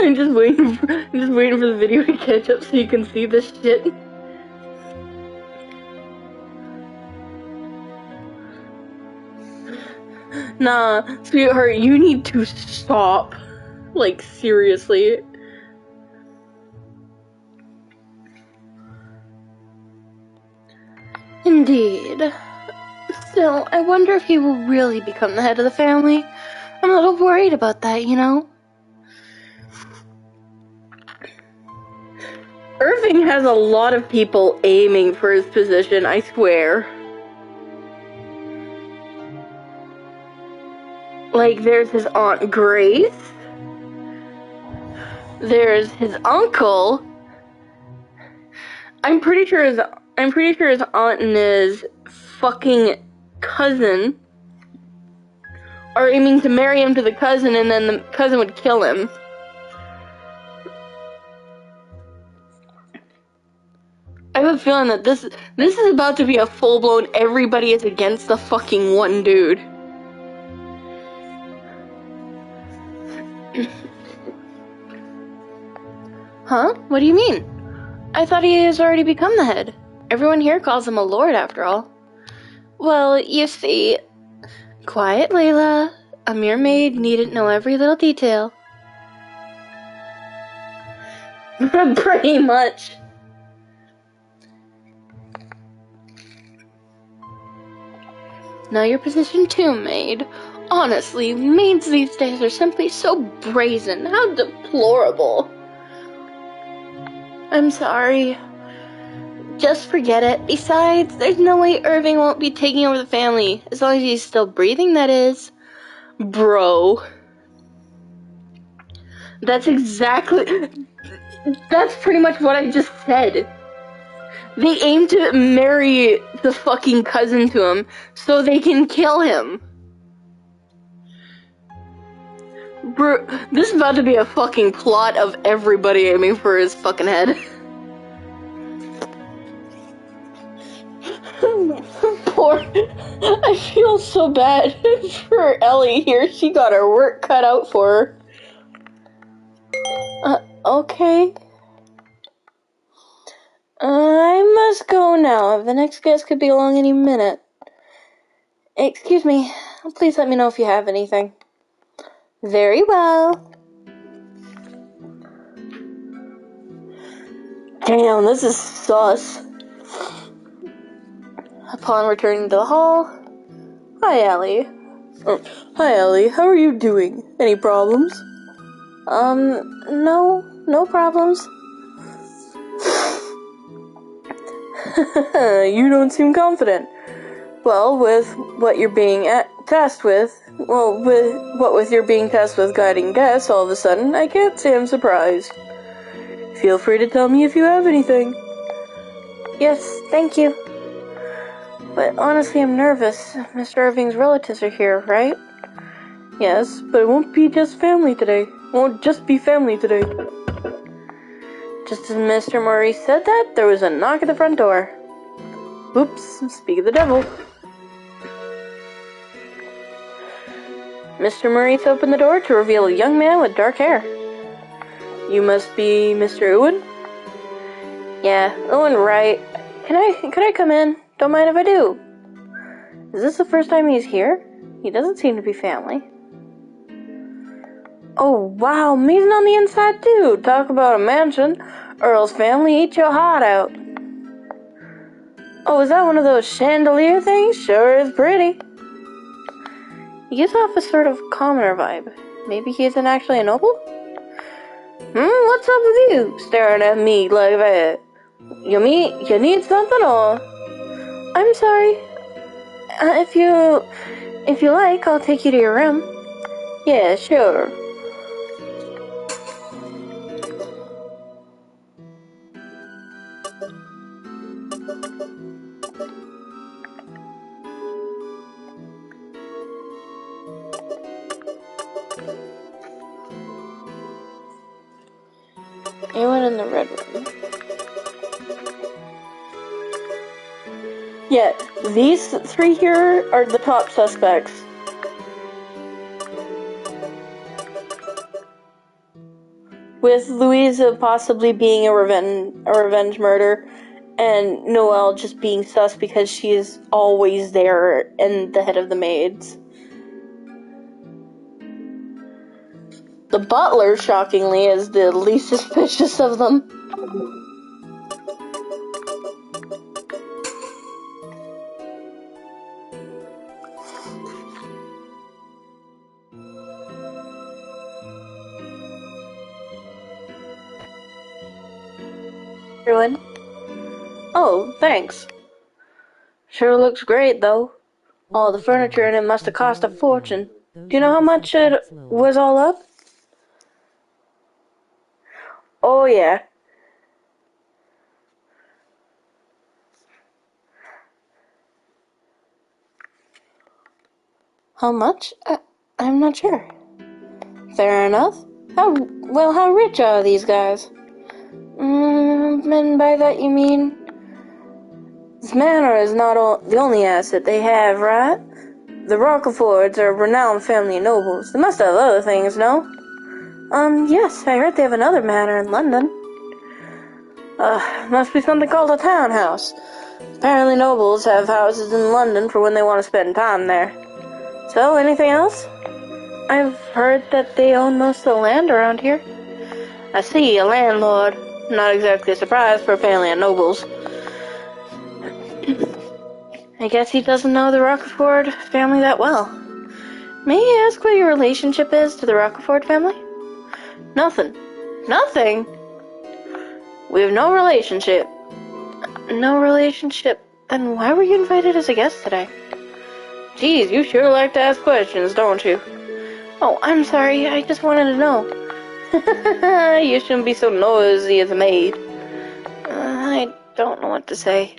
S1: I'm just waiting for the video to catch up so you can see this shit. Nah, sweetheart, you need to stop. Like, seriously. Indeed. Still, I wonder if he will really become the head of the family. I'm a little worried about that, you know? Irving has a lot of people aiming for his position, I swear. Like, there's his Aunt Grace. There's his uncle. I'm pretty sure his aunt and his fucking cousin are aiming to marry him to the cousin, and then the cousin would kill him. I have a feeling that this is about to be a full-blown everybody is against the fucking one dude. Huh? What do you mean? I thought he has already become the head. Everyone here calls him a lord, after all. Well, you see... Quiet, Layla. A mere maid needn't know every little detail. Pretty much. Now your position too, maid. Honestly, maids these days are simply so brazen. How deplorable. I'm sorry. Just forget it. Besides, there's no way Irving won't be taking over the family. As long as he's still breathing, that is. Bro. That's pretty much what I just said. They aim to marry the fucking cousin to him so they can kill him. Bro, this is about to be a fucking plot of everybody aiming for his fucking head. Poor... I feel so bad for Ellie here. She got her work cut out for her. Okay. I must go now. The next guest could be along any minute. Excuse me. Please let me know if you have anything. Very well. Damn, this is sus. Upon returning to the hall... Hi, Ellie. Oh, hi, Ellie. How are you doing? Any problems? No problems. You don't seem confident. Well, with what you're being tasked with, with your being tasked with guiding guests all of a sudden, I can't say I'm surprised. Feel free to tell me if you have anything. Yes, thank you. But honestly, I'm nervous. Mr. Irving's relatives are here, right? Yes, but it won't just be family today. Just as Mr. Maurice said that, there was a knock at the front door. Oops, speak of the devil. Mr. Maurice opened the door to reveal a young man with dark hair. You must be Mr. Owen? Yeah, Owen, right. Could I come in? Don't mind if I do. Is this the first time he's here? He doesn't seem to be family. Oh, wow, amazing on the inside, too. Talk about a mansion. Earl's family eat your heart out. Oh, is that one of those chandelier things? Sure is pretty. He gives off a sort of commoner vibe. Maybe he isn't actually a noble? What's up with you, staring at me like that? You need something, or? I'm sorry. If you like, I'll take you to your room. Yeah, sure. You went in the red room. Yeah, these three here are the top suspects. With Louisa possibly being a revenge murder, and Noelle just being sus because she is always there and the head of the maids. The butler, shockingly, is the least suspicious of them. Everyone. Oh, thanks. Sure looks great, though. All the furniture in it must have cost a fortune. Do you know how much it was all up? Oh, yeah. How much? I'm not sure. Fair enough. How rich are these guys? And by that you mean... This manor is not the only asset they have, right? The Rockefords are a renowned family of nobles. They must have other things, no? Yes, I heard they have another manor in London. Must be something called a townhouse. Apparently nobles have houses in London for when they want to spend time there. So, anything else? I've heard that they own most of the land around here. I see, a landlord. Not exactly a surprise for a family of nobles. I guess he doesn't know the Rockefort family that well. May I ask what your relationship is to the Rockefort family? Nothing. Nothing? We have no relationship. No relationship? Then why were you invited as a guest today? Geez, you sure like to ask questions, don't you? Oh, I'm sorry, I just wanted to know. You shouldn't be so nosy as a maid. I don't know what to say.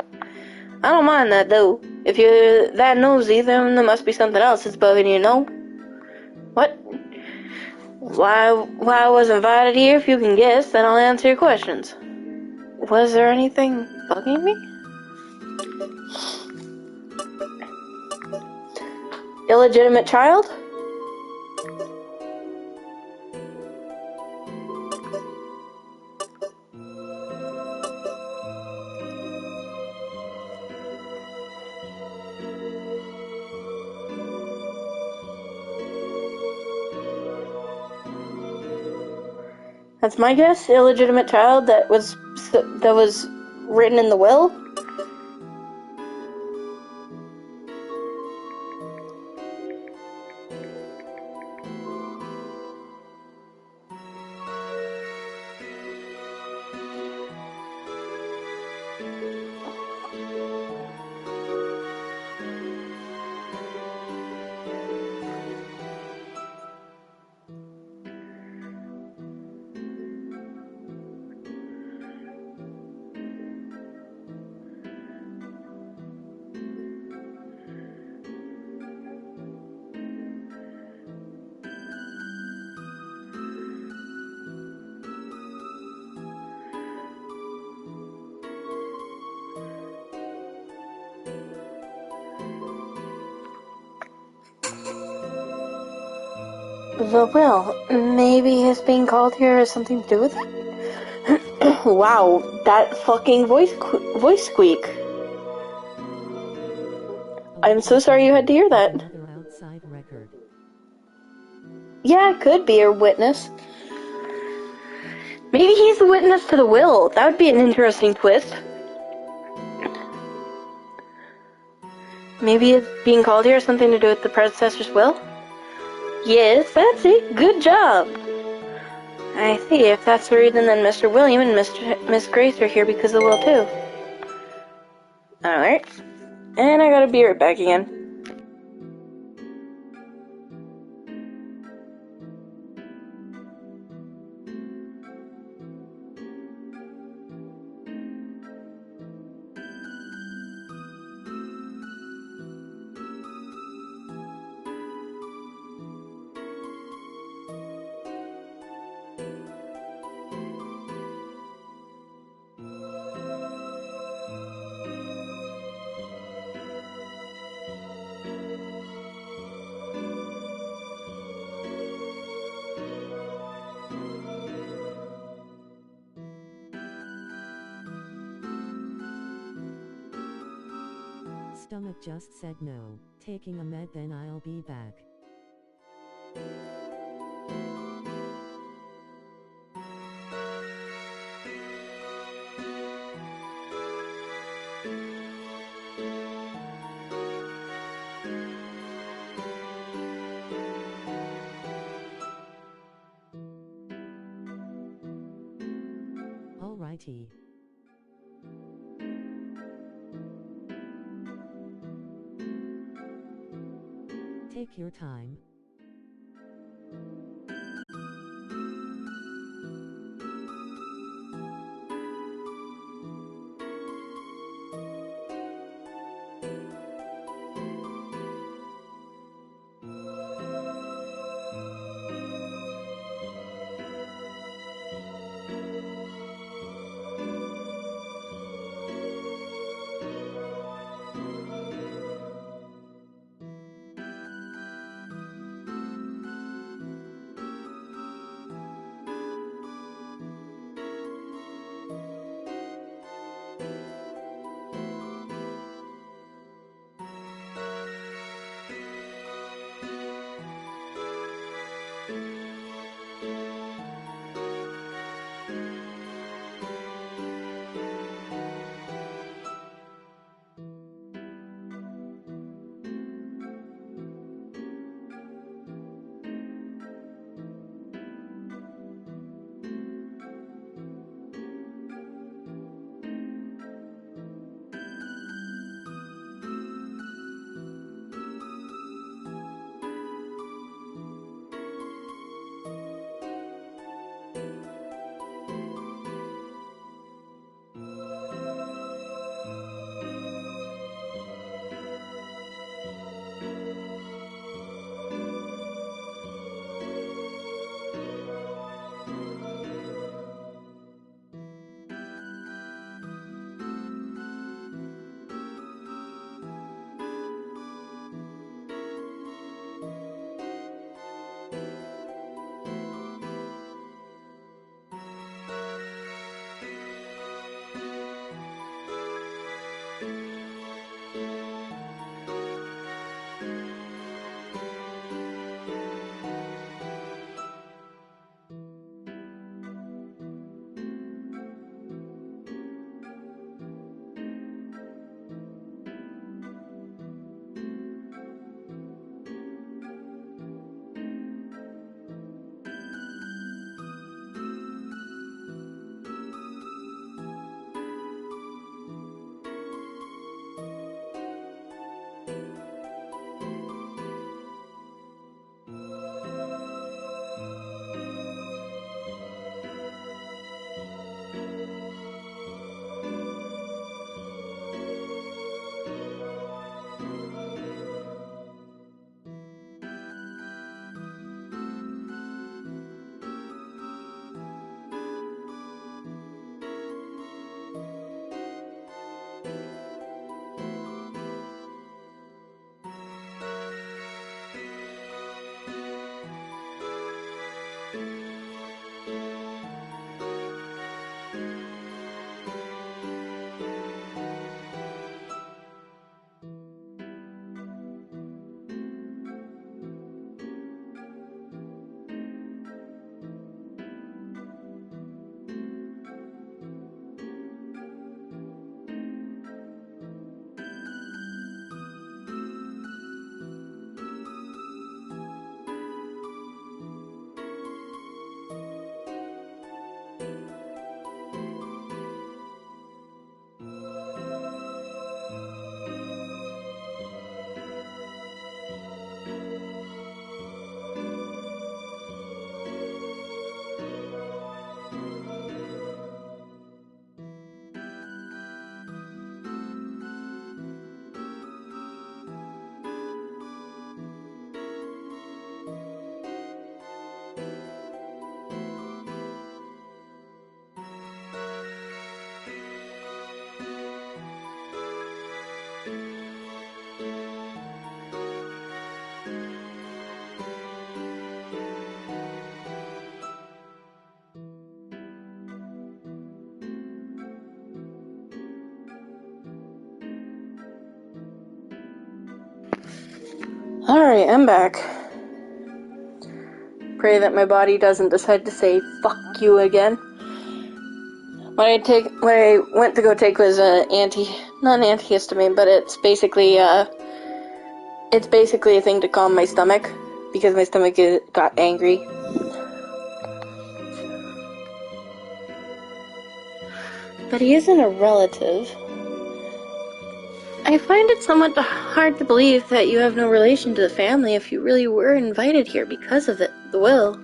S1: I don't mind that, though. If you're that nosy, then there must be something else that's bugging you, no? What? Why I was invited here, if you can guess, then I'll answer your questions. Was there anything bugging me? Illegitimate child? That's my guess. Illegitimate child that was written in the will. The will. Maybe his being called here has something to do with it? Wow, that fucking voice squeak. I'm so sorry you had to hear that.
S2: Another outside record.
S1: Yeah, it could be a witness. Maybe he's the witness to the will. That would be an interesting twist. Maybe it's being called here has something to do with the predecessor's will? Yes, that's it. Good job. I see. If that's the reason, then Mr. William and Miss Grace are here because of Will too. Alright. And I gotta be right back again.
S2: Stomach just said no. Taking a med, then I'll be back. Alrighty. Take your time.
S1: Alright, I'm back. Pray that my body doesn't decide to say fuck you again. What I went to go take was not an antihistamine, but it's basically a thing to calm my stomach because my stomach got angry. But he isn't a relative. I find it somewhat hard to believe that you have no relation to the family if you really were invited here because of the will.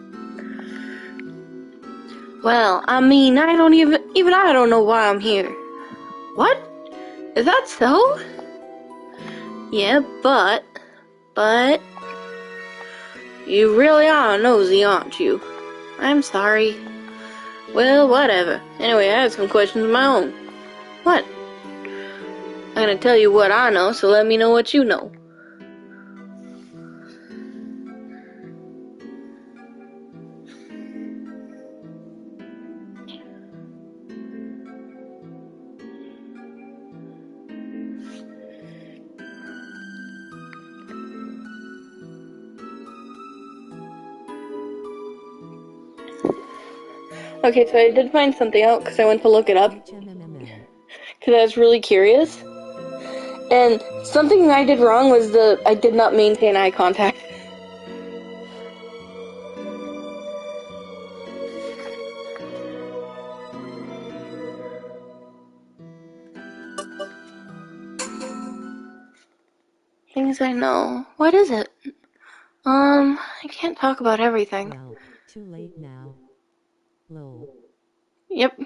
S1: Well, I mean, I don't even I don't know why I'm here. What? Is that so? Yeah, but you really are nosy, aren't you? I'm sorry. Well, whatever. Anyway, I have some questions of my own. What? I'm gonna tell you what I know, so let me know what you know. Okay, so I did find something out because I went to look it up because I was really curious. And something I did wrong was I did not maintain eye contact. Things I know. What is it? I can't talk about everything.
S2: Well, too late now. Lol.
S1: Yep.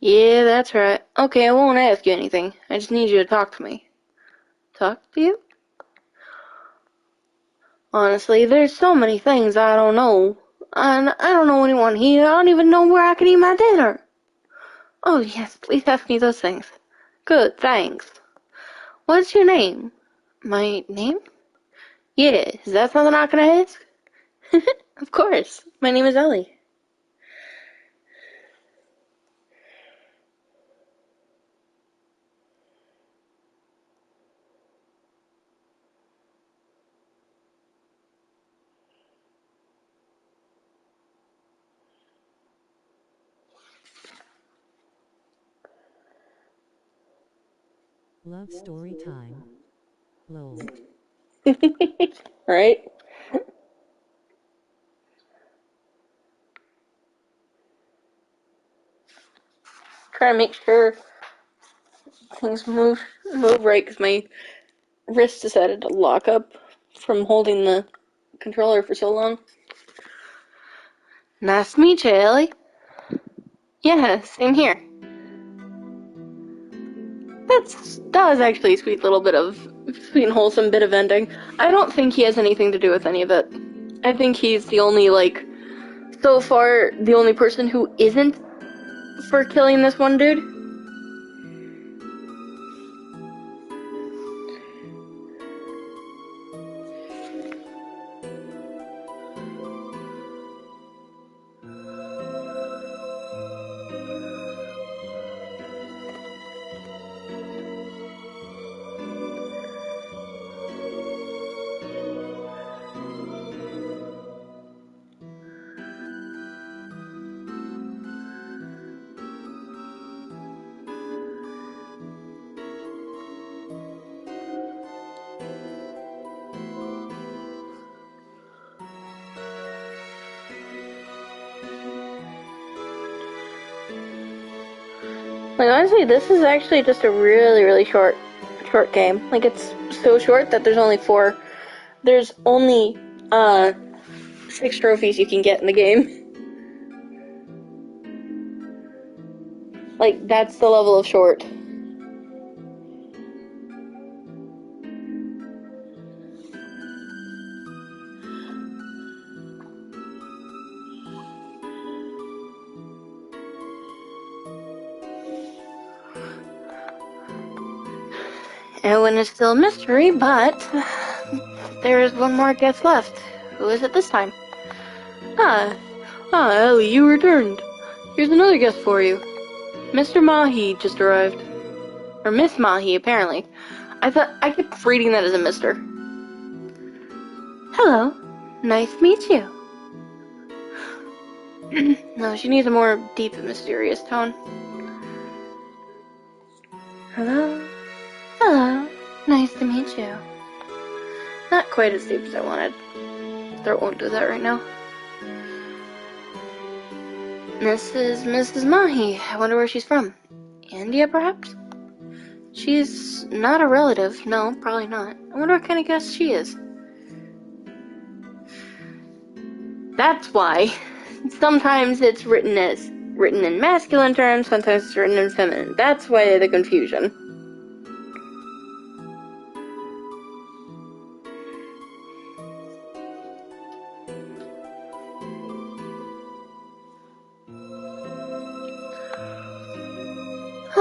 S1: Yeah, that's right. Okay, I won't ask you anything. I just need you to talk to me. Talk to you? Honestly, there's so many things I don't know. And I don't know anyone here. I don't even know where I can eat my dinner. Oh, yes, please ask me those things. Good, thanks. What's your name? My name? Yeah, is that something I can ask? Of course. My name is Ellie.
S2: Love story time. Lol.
S1: Right? Try to make sure things move right because my wrist decided to lock up from holding the controller for so long. Nice to meet you, Ellie. Yeah, same here. That was actually a sweet and wholesome bit of ending. I don't think he has anything to do with any of it. I think he's the only, so far, the only person who isn't for killing this one dude. Like, honestly, this is actually just a really, really short game. Like, it's so short that there's only 6 trophies you can get in the game. Like, that's the level of short. Owen is still a mystery, but there is one more guest left. Who is it this time? Ellie, you returned. Here's another guest for you. Mr. Mahi just arrived. Or Miss Mahi, apparently. I kept reading that as a mister. Hello. Nice to meet you. No, she needs a more deep and mysterious tone. Hello. Hello. Nice to meet you. Not quite as deep as I wanted. Throat won't do that right now. This is Mrs. Mahi. I wonder where she's from. India, perhaps? She's not a relative. No, probably not. I wonder what kind of guest she is. That's why. Sometimes it's written in masculine terms, sometimes it's written in feminine. That's why the confusion.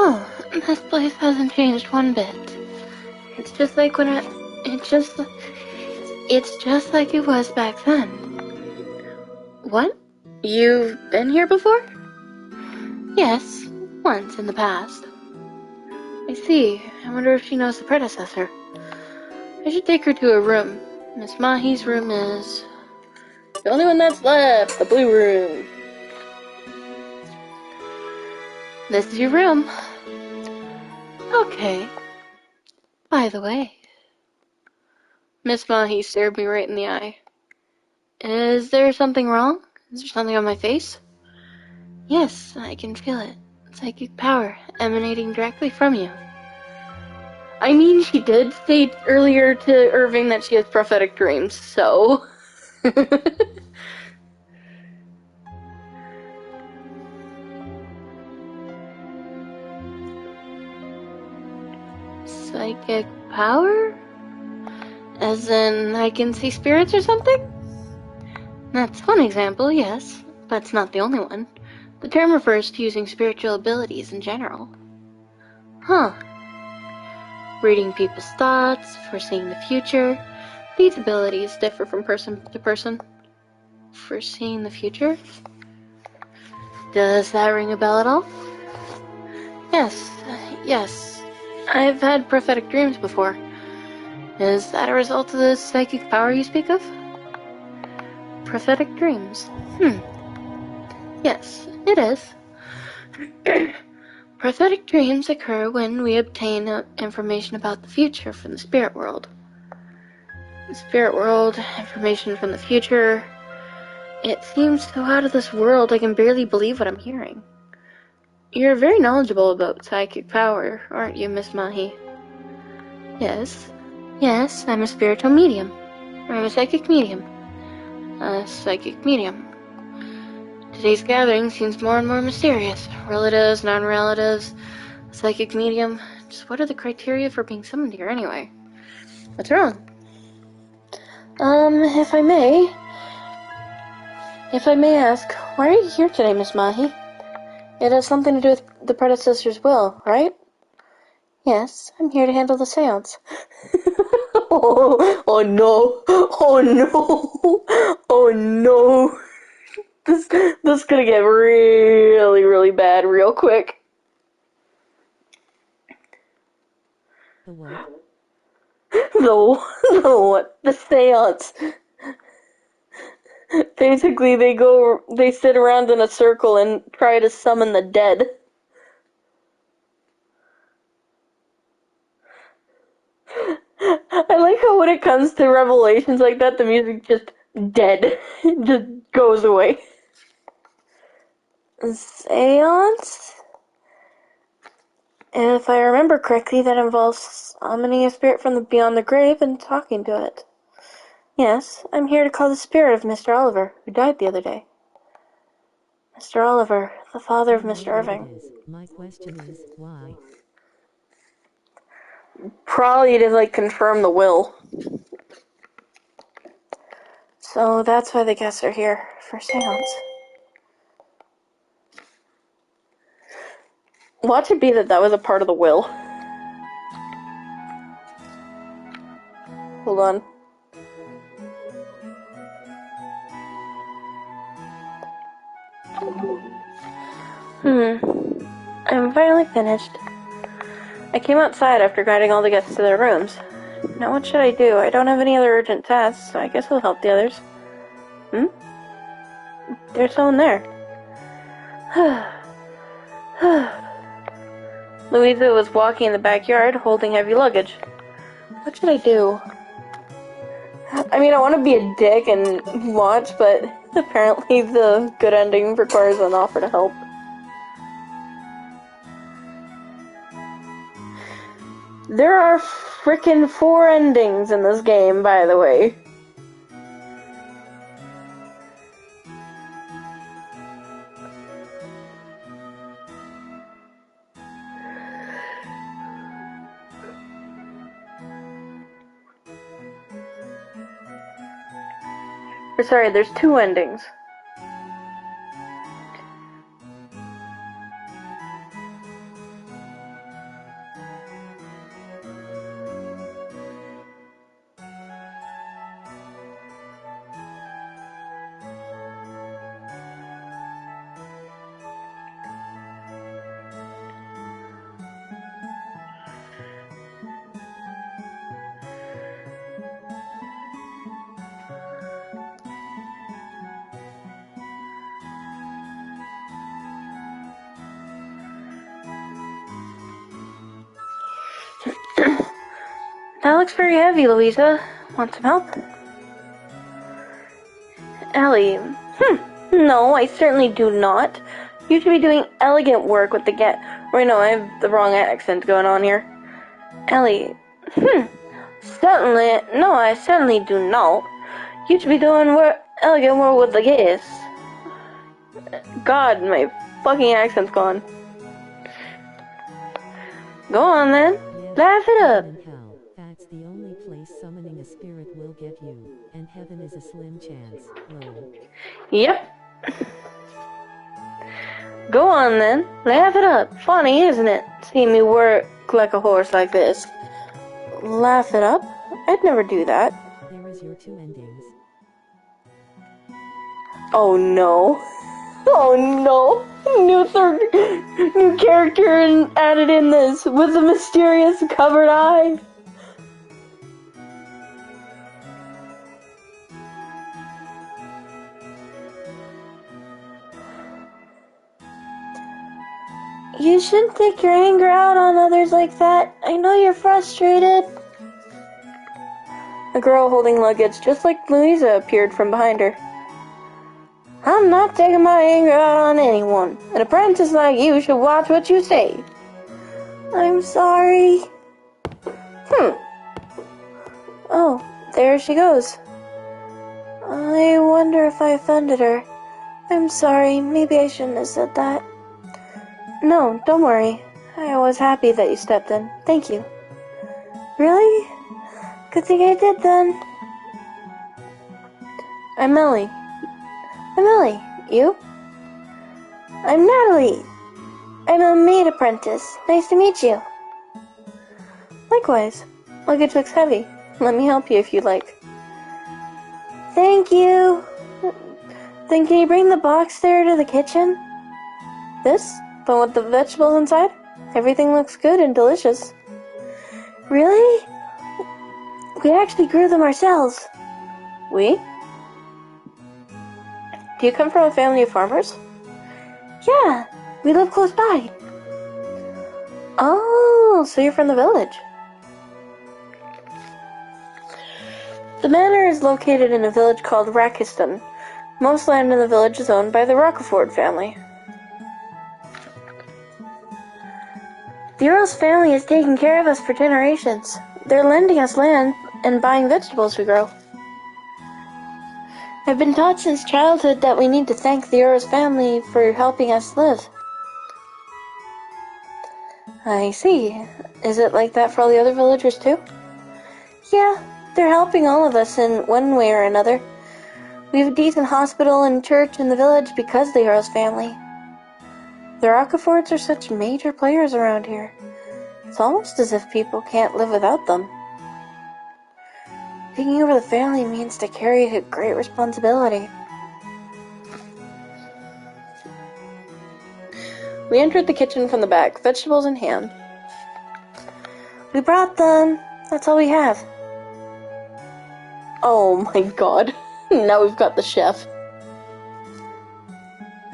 S1: Oh, this place hasn't changed one bit. It's just like it's just like it was back then. What? You've been here before? Yes, once in the past. I see. I wonder if she knows the predecessor. I should take her to her room. Miss Mahi's room is the only one that's left, the blue room. This is your room. Okay. By the way, Miss Mahi stared me right in the eye. Is there something wrong? Is there something on my face? Yes, I can feel it. Psychic power emanating directly from you. I mean, she did state earlier to Irving that she has prophetic dreams, so... Psychic power? As in, I can see spirits or something? That's one example, yes, but it's not the only one. The term refers to using spiritual abilities in general. Huh. Reading people's thoughts, foreseeing the future. These abilities differ from person to person. Foreseeing the future? Does that ring a bell at all? Yes. I've had prophetic dreams before. Is that a result of the psychic power you speak of? Prophetic dreams. Yes, it is. Prophetic dreams occur when we obtain information about the future from the spirit world. The spirit world, information from the future. It seems so out of this world I can barely believe what I'm hearing. You're very knowledgeable about psychic power, aren't you, Miss Mahi? Yes, I'm a spiritual medium. I'm a psychic medium. Today's gathering seems more and more mysterious. Relatives, non-relatives, psychic medium. Just what are the criteria for being summoned here anyway? What's wrong? If I may ask, why are you here today, Miss Mahi? It has something to do with the predecessor's will, right? Yes, I'm here to handle the seance. Oh no. This is gonna get really, really bad real quick.
S2: The what?
S1: The what? The seance. Basically, they sit around in a circle and try to summon the dead. I like how when it comes to revelations like that, the music just dead. Just goes away. Seance? And if I remember correctly, that involves summoning a spirit from beyond the grave and talking to it. Yes, I'm here to call the spirit of Mr. Oliver, who died the other day. Mr. Oliver, the father of Mr. Irving.
S2: My question is, why?
S1: Probably to, confirm the will. So that's why the guests are here, for seance. Watch it be that was a part of the will. Hold on. I'm finally finished. I came outside after guiding all the guests to their rooms. Now what should I do? I don't have any other urgent tasks, so I guess I'll help the others. There's someone there. Louisa was walking in the backyard, holding heavy luggage. What should I do? I mean, I want to be a dick and watch, but apparently the good ending requires an offer to help. There are frickin' 4 endings in this game, by the way. Or sorry, there's 2 endings. That looks very heavy, Louisa. Want some help? Ellie. No, I certainly do not. You should be doing elegant work with the Wait, no, I have the wrong accent going on here. Ellie. Certainly. No, I certainly do not. You should be doing elegant work with the guests. God, my fucking accent's gone. Go on then. Laugh it up.
S2: That's the only place summoning a spirit will get you, and heaven is a slim chance. Lol.
S1: Yep. Go on then. Laugh it up. Funny, isn't it? Seeing me work like a horse like this. Laugh it up? I'd never do that.
S2: There is your 2 endings.
S1: Oh no. Oh no. New character added in this with a mysterious covered eye. You shouldn't take your anger out on others like that. I know you're frustrated. A girl holding luggage just like Louisa appeared from behind her. I'm not taking my anger out on anyone. An apprentice like you should watch what you say. I'm sorry. Oh, there she goes. I wonder if I offended her. I'm sorry, maybe I shouldn't have said that. No, don't worry. I was happy that you stepped in. Thank you. Really? Good thing I did then. I'm Ellie. I'm Ellie. You? I'm Natalie. I'm a maid apprentice. Nice to meet you. Likewise. Luggage looks heavy. Let me help you if you'd like. Thank you. Then can you bring the box there to the kitchen? This? The one with the vegetables inside? Everything looks good and delicious. Really? We actually grew them ourselves. We? Do you come from a family of farmers? Yeah, we live close by. Oh, so you're from the village. The manor is located in a village called Rakiston. Most land in the village is owned by the Rockeford family. The Earl's family has taken care of us for generations. They're lending us land and buying vegetables we grow. I've been taught since childhood that we need to thank the Earl's family for helping us live. I see. Is it like that for all the other villagers too? Yeah, they're helping all of us in one way or another. We have a decent hospital and church in the village because of the Earl's family. The Rockefords are such major players around here. It's almost as if people can't live without them. Taking over the family means to carry a great responsibility. We entered the kitchen from the back, vegetables in hand. We brought them. That's all we have. Oh my god. Now we've got the chef.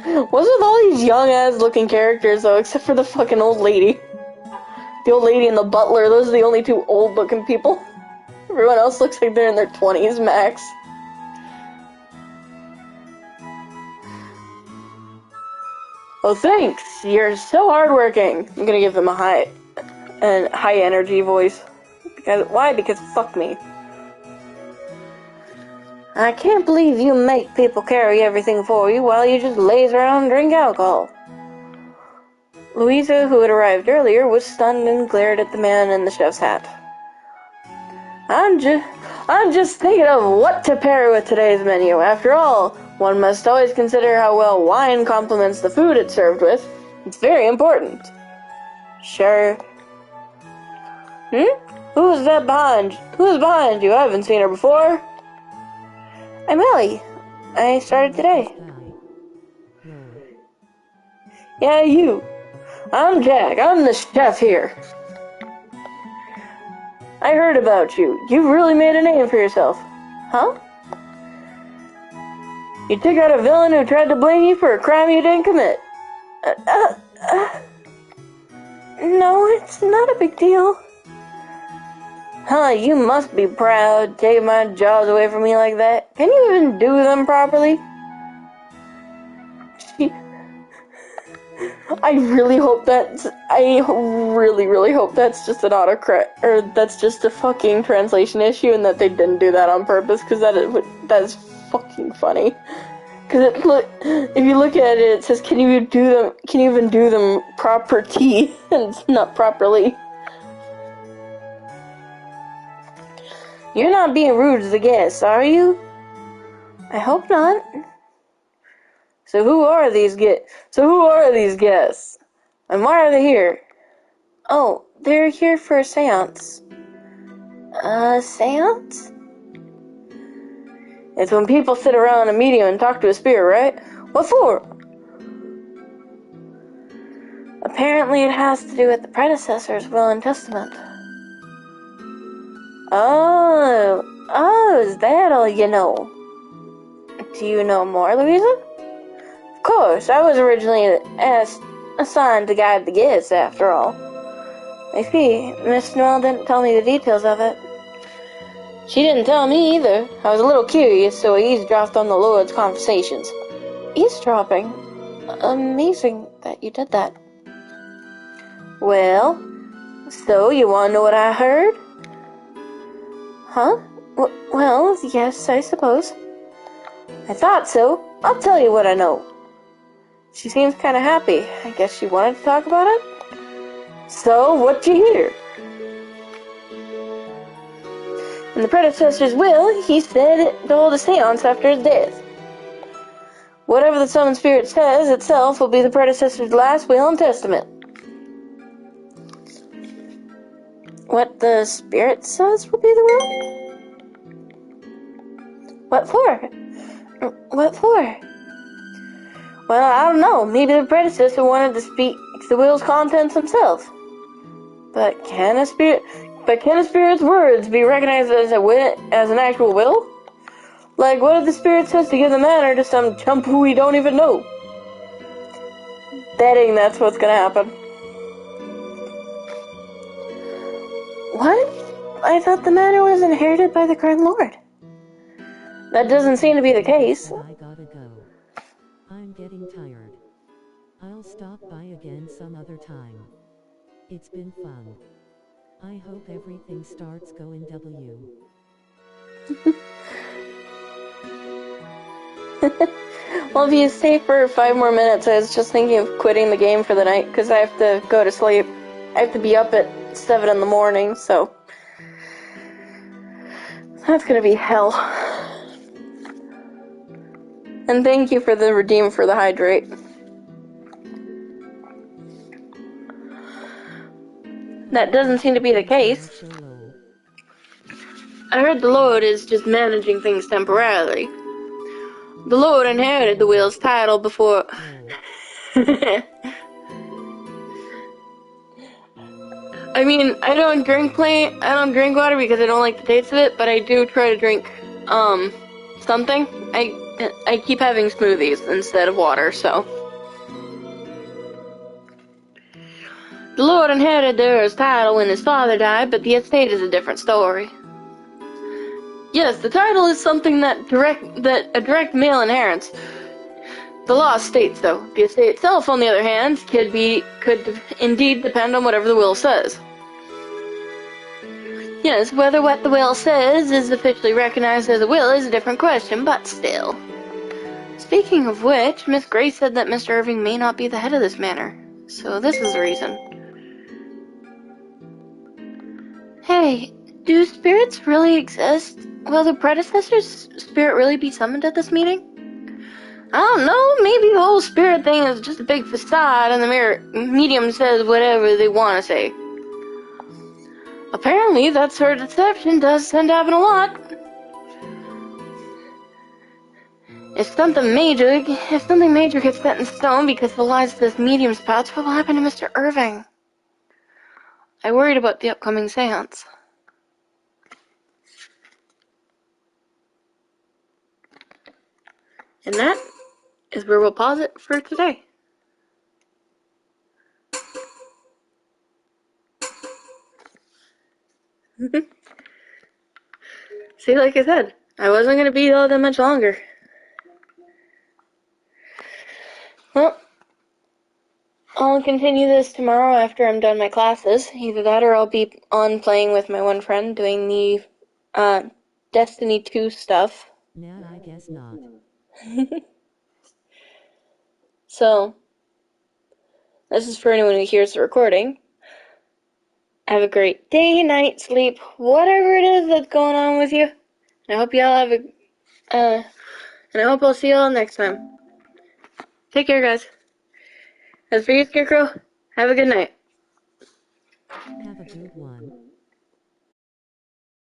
S1: What's with all these young-ass looking characters, though, except for the fucking old lady? The old lady and the butler, those are the only two old-looking people. Everyone else looks like they're in their 20s, max. Oh, thanks! You're so hardworking! I'm gonna give him a high energy voice. Why? Because fuck me. I can't believe you make people carry everything for you while you just laze around and drink alcohol. Louisa, who had arrived earlier, was stunned and glared at the man in the chef's hat. I'm just thinking of what to pair with today's menu. After all, one must always consider how well wine complements the food it's served with. It's very important. Sure. Who's behind you? I haven't seen her before. I'm Ellie. I started today. Yeah, you. I'm Jack. I'm the chef here. I heard about you. You've really made a name for yourself. Huh? You took out a villain who tried to blame you for a crime you didn't commit. No, it's not a big deal. Huh, you must be proud, taking my jobs away from me like that. Can you even do them properly? I really hope that's just an autocorrect, or that's just a fucking translation issue and that they didn't do that on purpose, because that's fucking funny. Because if you look at it, it says, can you even do them proper T, and it's not properly. You're not being rude to the guests, are you? I hope not. So who are these guests? And why are they here? Oh, they're here for a seance. A seance? It's when people sit around a medium and talk to a spirit, right? What for? Apparently it has to do with the predecessor's will and testament. Oh, is that all you know? Do you know more, Louisa? Of course, I was originally assigned to guide the guests, after all. I see. Miss Noel didn't tell me the details of it. She didn't tell me either. I was a little curious, so I eavesdropped on the Lord's conversations. Eavesdropping? Amazing that you did that. Well, so you want to know what I heard? Huh? Well, yes, I suppose. I thought so. I'll tell you what I know. She seems kind of happy. I guess she wanted to talk about it? So, what'd you hear? In the predecessor's will, he said to hold a seance after his death. Whatever the summoned spirit says itself will be the predecessor's last will and testament. What the spirit says will be the will? What for? What for? Well, I don't know. Maybe the predecessor wanted to speak the will's contents himself. But can a spirit's words be recognized as an actual will? Like, what if the spirit says to give the manor to some chump who we don't even know? Betting that's what's gonna happen. What? I thought the manor was inherited by the current lord. That doesn't seem to be the case.
S2: I gotta go. I'm getting tired. I'll stop by again some other time. It's been fun. I hope everything starts going W.
S1: Well, if you stay for 5 more minutes, I was just thinking of quitting the game for the night, because I have to go to sleep. I have to be up at 7 in the morning, so that's gonna be hell. And thank you for the redeem for the hydrate. That doesn't seem to be the case. I heard the Lord is just managing things temporarily. The Lord inherited the wheel's title before... I mean, I don't drink water because I don't like the taste of it, but I do try to drink, something. I keep having smoothies instead of water, so. The Lord inherited the Earl's title when his father died, but the estate is a different story. Yes, the title is something that a direct male inherits. The law states so. The estate itself, on the other hand, could indeed depend on whatever the will says. Yes, whether what the will says is officially recognized as a will is a different question, but still. Speaking of which, Miss Gray said that Mr. Irving may not be the head of this manor, so this is the reason. Hey, do spirits really exist? Will the predecessor's spirit really be summoned at this meeting? I don't know, maybe the whole spirit thing is just a big facade and the medium says whatever they want to say. Apparently, that sort of deception does tend to happen a lot. If something major gets set in stone because of the lies this medium spouts, what will happen to Mr. Irving? I worried about the upcoming seance. And that is where we'll pause it for today. See, like I said, I wasn't going to be all that much longer. Well, I'll continue this tomorrow after I'm done my classes. Either that or I'll be on playing with my one friend doing the Destiny 2 stuff.
S2: Nah, I guess not.
S1: So, this is for anyone who hears the recording. Have a great day, night, sleep, whatever it is that's going on with you. And I hope y'all have and I hope I'll see y'all next time. Take care, guys. As for you, Scarecrow, have a good night.
S2: Have a good one.